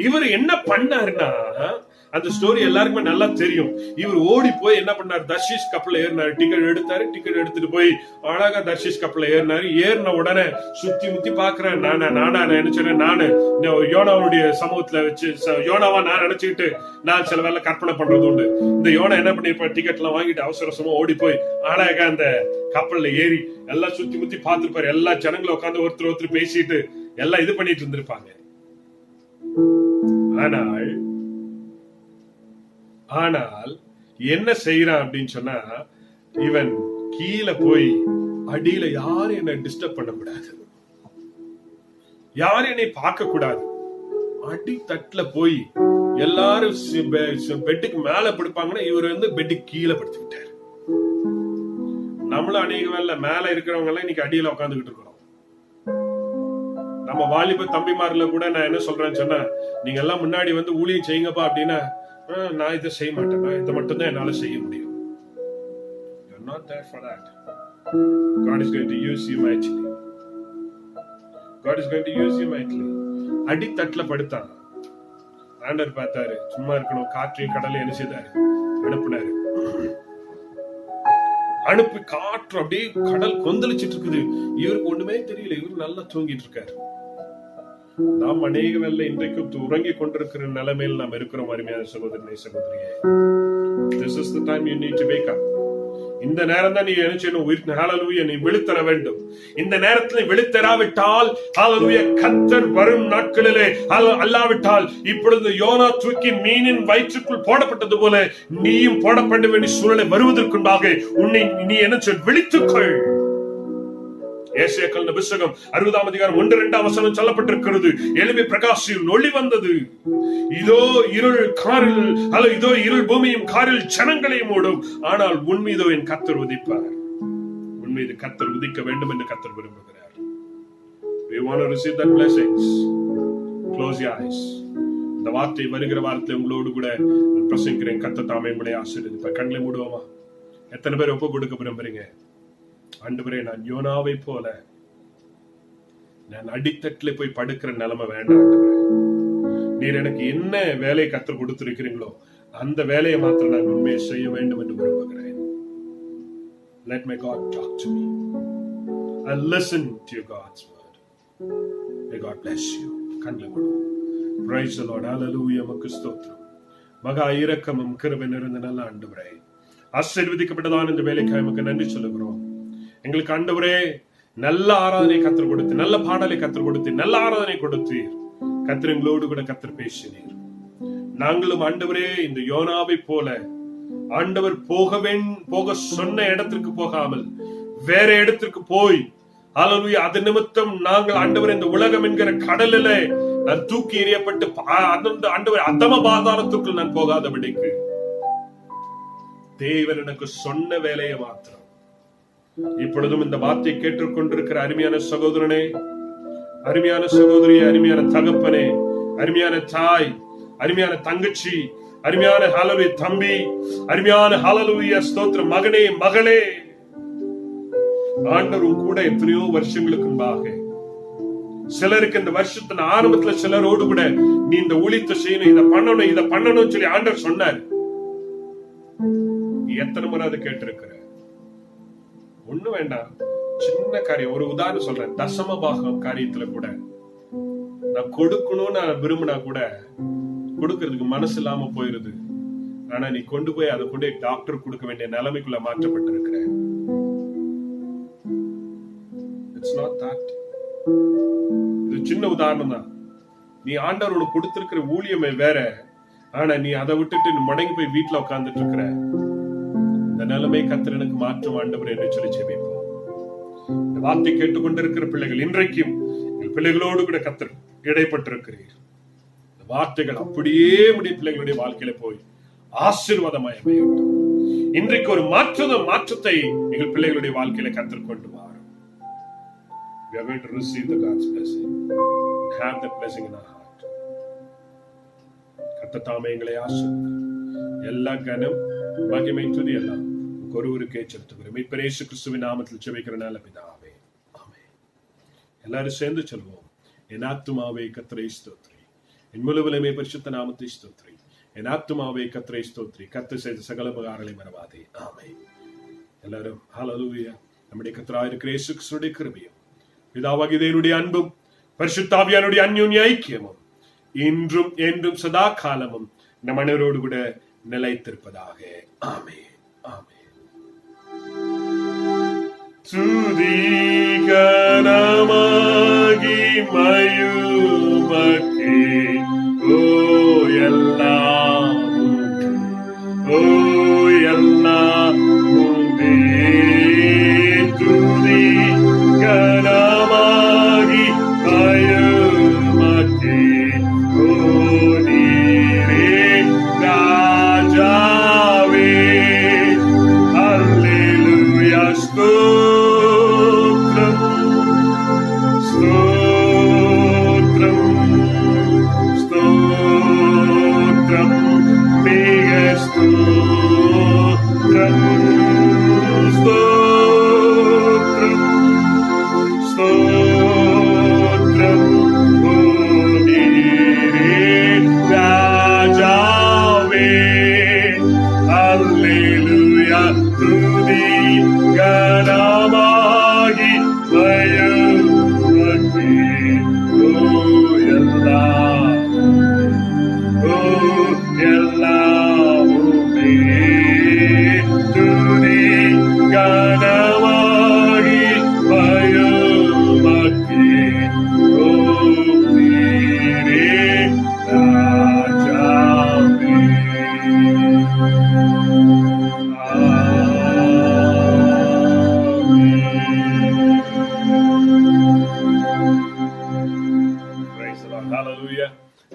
இவர் என்ன பண்ணாருன்னா, அந்த ஸ்டோரி எல்லாருக்குமே நல்லா தெரியும். இவர் ஓடி போய் என்ன பண்ணாரு, தர்ஷீஸ் கப்பல்ல ஏறினாரு, டிக்கெட் எடுத்தாரு, டிக்கெட் எடுத்துட்டு போய் அழகா தர்ஷீஸ் கப்பல்ல ஏறினாரு. ஏறின உடனே சுத்தி முத்தி பாக்குறேன், நானா நினைச்சேன், நானு யோனாவுடைய சமூகத்துல வச்சு யோனாவா நான் நினைச்சுக்கிட்டு நான் சில வேலை கற்பனை பண்றது உண்டு. இந்த யோனா என்ன பண்ணிருப்பா, டிக்கெட் எல்லாம் வாங்கிட்டு அவசரமா ஓடி போய் அழகா அந்த கப்பல்ல ஏறி எல்லாம் சுத்தி முத்தி பாத்துருப்பாரு. எல்லா ஜனங்களும் உட்காந்து ஒருத்தர் பேசிட்டு எல்லாம் இது பண்ணிட்டு இருந்திருப்பாங்க. ஆனால் என்ன செய்யறான் அப்படின்னு சொன்னா, இவன் கீழே போய் அடியில யாரும் என்ன டிஸ்டர்ப் பண்ண கூடாது, யாரும் என்னை பார்க்க கூடாது, அடி தட்டுல போய் எல்லாரும் பெட்டுக்கு மேல படுப்பாங்கன்னா இவர் வந்து பெட்டுக்கு கீழே படுத்துக்கிட்டாரு. நம்மளும் அநேக வேலை மேல இருக்கிறவங்க எல்லாம் இன்னைக்கு அடியில உட்காந்துக்கிட்டு இருக்கிறோம். நம்ம வாலிப தம்பிமார்ல கூட நான் என்ன சொல்றேன்னு சொன்னா, நீங்க எல்லாம் முன்னாடி வந்து ஊழியம் செய்யுங்கப்பா அப்படின்னா, நான் இதை செய்ய மாட்டேன், நான் இதை மட்டும் தான் என்னால செய்ய முடியும். You're not there for that. God is going to use you mightily. God is going to use you mightily. அடித்தட்டுல படுத்தான். ஆண்டவர் பார்த்தாரு, சும்மா இருக்கணும், காற்றையும் கடலை என்ன செய்தாரு, அனுப்புனாரு. அனுப்பி காற்று அப்படியே கடல் கொந்தளிச்சிட்டு இருக்குது. இவருக்கு ஒண்ணுமே தெரியல, இவரு நல்லா தூங்கிட்டு இருக்காரு. நாம் அநேக வேளை இன்றைக்கு உறங்கிக் கொண்டிருக்கிற நிலைமையில் நாம் இருக்கிறோம். அருமையான சகோதரனே, சகோதரியே, this is the time you need to wake up. இந்த நேரம் தான் நீ என்ன செய்யணும், ஹalleluya, நீ விழித்தர வேண்டும். இந்த நேரத்தில் விழித்தராவிட்டால், ஹalleluya, கர்த்தர் வரும் நாட்களிலே அல்லாவிட்டால், இப்பொழுது யோனா தூக்கி மீனின் வயிற்றுக்குள் போடப்பட்டது போல நீயும் போடப்பட வேண்டிய சூழ்நிலை வருவதற்குண்டாக உன்னை நீ என்ன சொல், விழித்துக்கொள். ஏசாயாவின் புத்தகம் 60ஆம் அதிகாரம் 1-2 வசனம் சொல்லப்பட்டிருக்கிறது. எழும்பி பிரகாசியும், ஒளி வந்தது. இதோ இருள் காரில், இதோ இருள் பூமியும் காரில் ஜனங்களையும் மூடும். ஆனால் உன் மீதோ என் கர்த்தர் உதிப்பார். உன் மீது கர்த்தர் உதிக்க வேண்டும் என்று கர்த்தர் விரும்புகிறார். We want to receive that blessings. Close your eyes. இந்த வார்த்தை வருகிற வார்த்தை உங்களோடு கூட பிரசங்கிக்கிறேன். கர்த்தர் தாமே உங்களை ஆசீர்வதிப்பார். கண்களை மூடுவோமா? எத்தனை பேர் ஒப்பு கொடுக்க விரும்புறீங்க? ஆண்டவரே, நான் யோனாவை போல நான் அடித்தட்டில போய் படுக்கிற நிலைமை வேண்டாம். நீர் எனக்கு என்ன வேலையை கற்றுக் கொடுத்திருக்கிறீங்களோ அந்த வேலையை மாத்திரம் நான் உண்மையை செய்ய வேண்டும் என்று விரும்புகிறேன். Let my God talk to me. I'll listen to your God's word. May God bless you. கண்களை மூடுவோம். Praise the Lord. Hallelujah. உமக்கு ஸ்தோத்திரம். மகா இரக்கமும் கிருபை நிறைந்த நல்ல ஆண்டவரே, ஆசீர்வதிக்கப்பட்டதான இந்த வேலைக்காக உமக்கு நன்றி சொல்லுகிறோம். எங்களுக்கு ஆண்டவரே நல்ல ஆராதனை கற்றுக் கொடுத்து, நல்ல பாடலை கற்றுக் கொடுத்து, நல்ல ஆராதனை கொடுத்தீர். கர்த்தர் எங்களோடு கூட கர்த்தர் பேசினீர். நாங்களும் ஆண்டவரே இந்த யோனாவை போல ஆண்டவர் போக சொன்ன இடத்திற்கு போகாமல் வேற இடத்திற்கு போய், ஹalleluya, அது நிமித்தம் நாங்கள் ஆண்டவர் இந்த உலகம் என்கிற கடலில நான் தூக்கி எறியப்பட்டு ஆண்டவர் அதம பாதாளத்துக்குள் நான் போகாதபடிக்கு தேவன் எனக்கு சொன்ன வேலையை மாத்திரம் இப்பொழுதும் இந்த வார்த்தை கேட்டுக்கொண்டிருக்கிற அருமையான சகோதரனே, அருமையான சகோதரியே, அருமையான தகப்பனே, அருமையான தாய், அருமையான தங்கச்சி, அருமையான ஹalleluya தம்பி, அருமையான ஹalleluya ஸ்தோத்திரம் மகனே, மகளே, ஆண்டவர் கூட எத்தனையோ வருஷங்களுக்கு முன்பாக சிலருக்கு இந்த வருஷத்தின் ஆரம்பத்துல சிலரோடு கூட நீ இந்த ஊழியத்தை செய்யணும், இதை பண்ணணும் சொல்லி ஆண்டவர் சொன்னார். எத்தனை முறை அதை கேட்டிருக்கிற? ஒண்ணு வேண்டாம், சின்ன காரியம். ஒரு உதாரணம் சொல்றேன். தசம பாகம் காரியத்துல கூட நான் கொடுக்கணும்னு நான் விரும்பினா கூட கொடுக்கறதுக்கு மனசு இல்லாம போயிருது. ஆனா நீ கொண்டு போய் அதை கொண்டு டாக்டர் கொடுக்க வேண்டிய நிலைமைக்குள்ள மாற்றப்பட்டிருக்கிற. It's not that. இது சின்ன உதாரணம் தான். நீ ஆண்டவரோட கொடுத்திருக்கிற ஊழியமே வேற, ஆனா நீ அதை விட்டுட்டு நீ மடங்கி போய் வீட்டுல உட்கார்ந்துட்டு இருக்கிற. இந்த நிலைமை கர்த்தர் எனக்கு மாற்றும் ஆண்டவர் என்று சொல்லி ஜெபிப்போம். இந்த வார்த்தை கேட்டுக்கொண்டிருக்கிற பிள்ளைகள், இன்றைக்கும் எங்கள் பிள்ளைகளோடு கூட கர்த்தர் இடைப்பட்டிருக்கிறீர். இந்த வார்த்தைகள் அப்படியே உடைய பிள்ளைகளுடைய வாழ்க்கையில போய் ஆசீர்வாதமாய் அமையட்டும். இன்றைக்கு ஒரு மாற்றத்தை எங்கள் பிள்ளைகளுடைய வாழ்க்கையில கர்த்தர் கொண்டு வாரும். We are going to receive the God's blessing and have that blessing in our heart. கர்த்தர் தாமே எங்களை ஆசீர்வதிப்பார். எல்லா கனம் மகிமை துதி எல்லாம் ஒருவருக்கே செலுத்துகிறோம். மீட்பர் இயேசு கிறிஸ்துவின் நாமத்தில் ஜெபிக்கிற நல்ல பிதாவே, ஆமென். எல்லாரும் சேர்ந்து சொல்வோம். என் ஆத்துமாவே கர்த்தரை ஸ்தோத்திரி, என் முழுவலுமே பரிசுத்த நாமத்தை ஸ்தோத்திரி, என் ஆத்துமாவே கர்த்தரை ஸ்தோத்திரி, கர்த்தர் செய்த சகல உபகாரங்களை மறவாதே. ஆமென். எல்லாரும் ஹalleluya. நம்முடைய கர்த்தராகிய இருக்கிற இயேசு கிறிஸ்துவின் கிருபையும் பிதாவாகிய தேவனுடைய அன்பும் பரிசுத்த ஆவியானவருடைய அன்யோன்ய ஐக்கியமும் இன்றும் என்றும் சதா காலமும் நம் அனைவரோடு கூட நிலைத்திருப்பதாக. ஆமென். ஆமென். துதி கனமாகி மயுமக்கே ஓ எல்லாம் ஓ எல்லாம் துதி கனமாகி மயுமக்கே ஓ நீரே ராஜாவே. அல்லேலூயா. ஸ்தோத்திரம் ஸ்தோத்திரம் துதி கனமாகி மகிழ்ச்சி எல்லாமுமே துதி கனமாகி மகிழ்ச்சி நீரே ராஜாவே.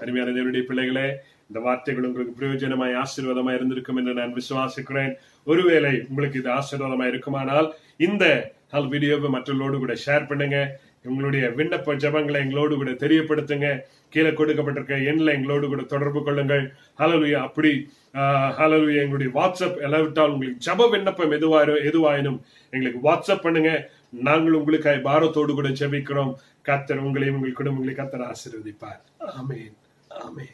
அருமையான தேவனுடைய பிள்ளைகளே, இந்த வார்த்தைகள் உங்களுக்கு பிரயோஜனமாய் ஆசீர்வாதமாய் இருந்திருக்கும் என்று நான் விசுவாசிக்கிறேன். ஒருவேளை உங்களுக்கு இது ஆசீர்வாதமாய் இருக்குமானால் இந்த வீடியோவை மற்றவர்களோடு கூட ஷேர் பண்ணுங்க. உங்களுடைய விண்ணப்ப ஜெபங்களை எங்களோடு கூட தெரியப்படுத்துங்க. கீழே கொடுக்கப்பட்டிருக்க எண்ணில் எங்களோடு கூட தொடர்பு கொள்ளுங்கள். ஹல்லேலூயா. அப்படி ஹல்லேலூயா. எங்களுடைய வாட்ஸ்அப் எல்லாவிட்டால் உங்களுக்கு ஜெப விண்ணப்பம் எதுவாயினும் எங்களுக்கு வாட்ஸ்அப் பண்ணுங்க. நாங்கள் உங்களுக்காக பாரத்தோடு கூட ஜெபிக்கிறோம். கர்த்தர் உங்களையும் உங்கள் குடும்பங்களை கர்த்தர் ஆசீர்வதிப்பார். ஆமென். ஆமென்.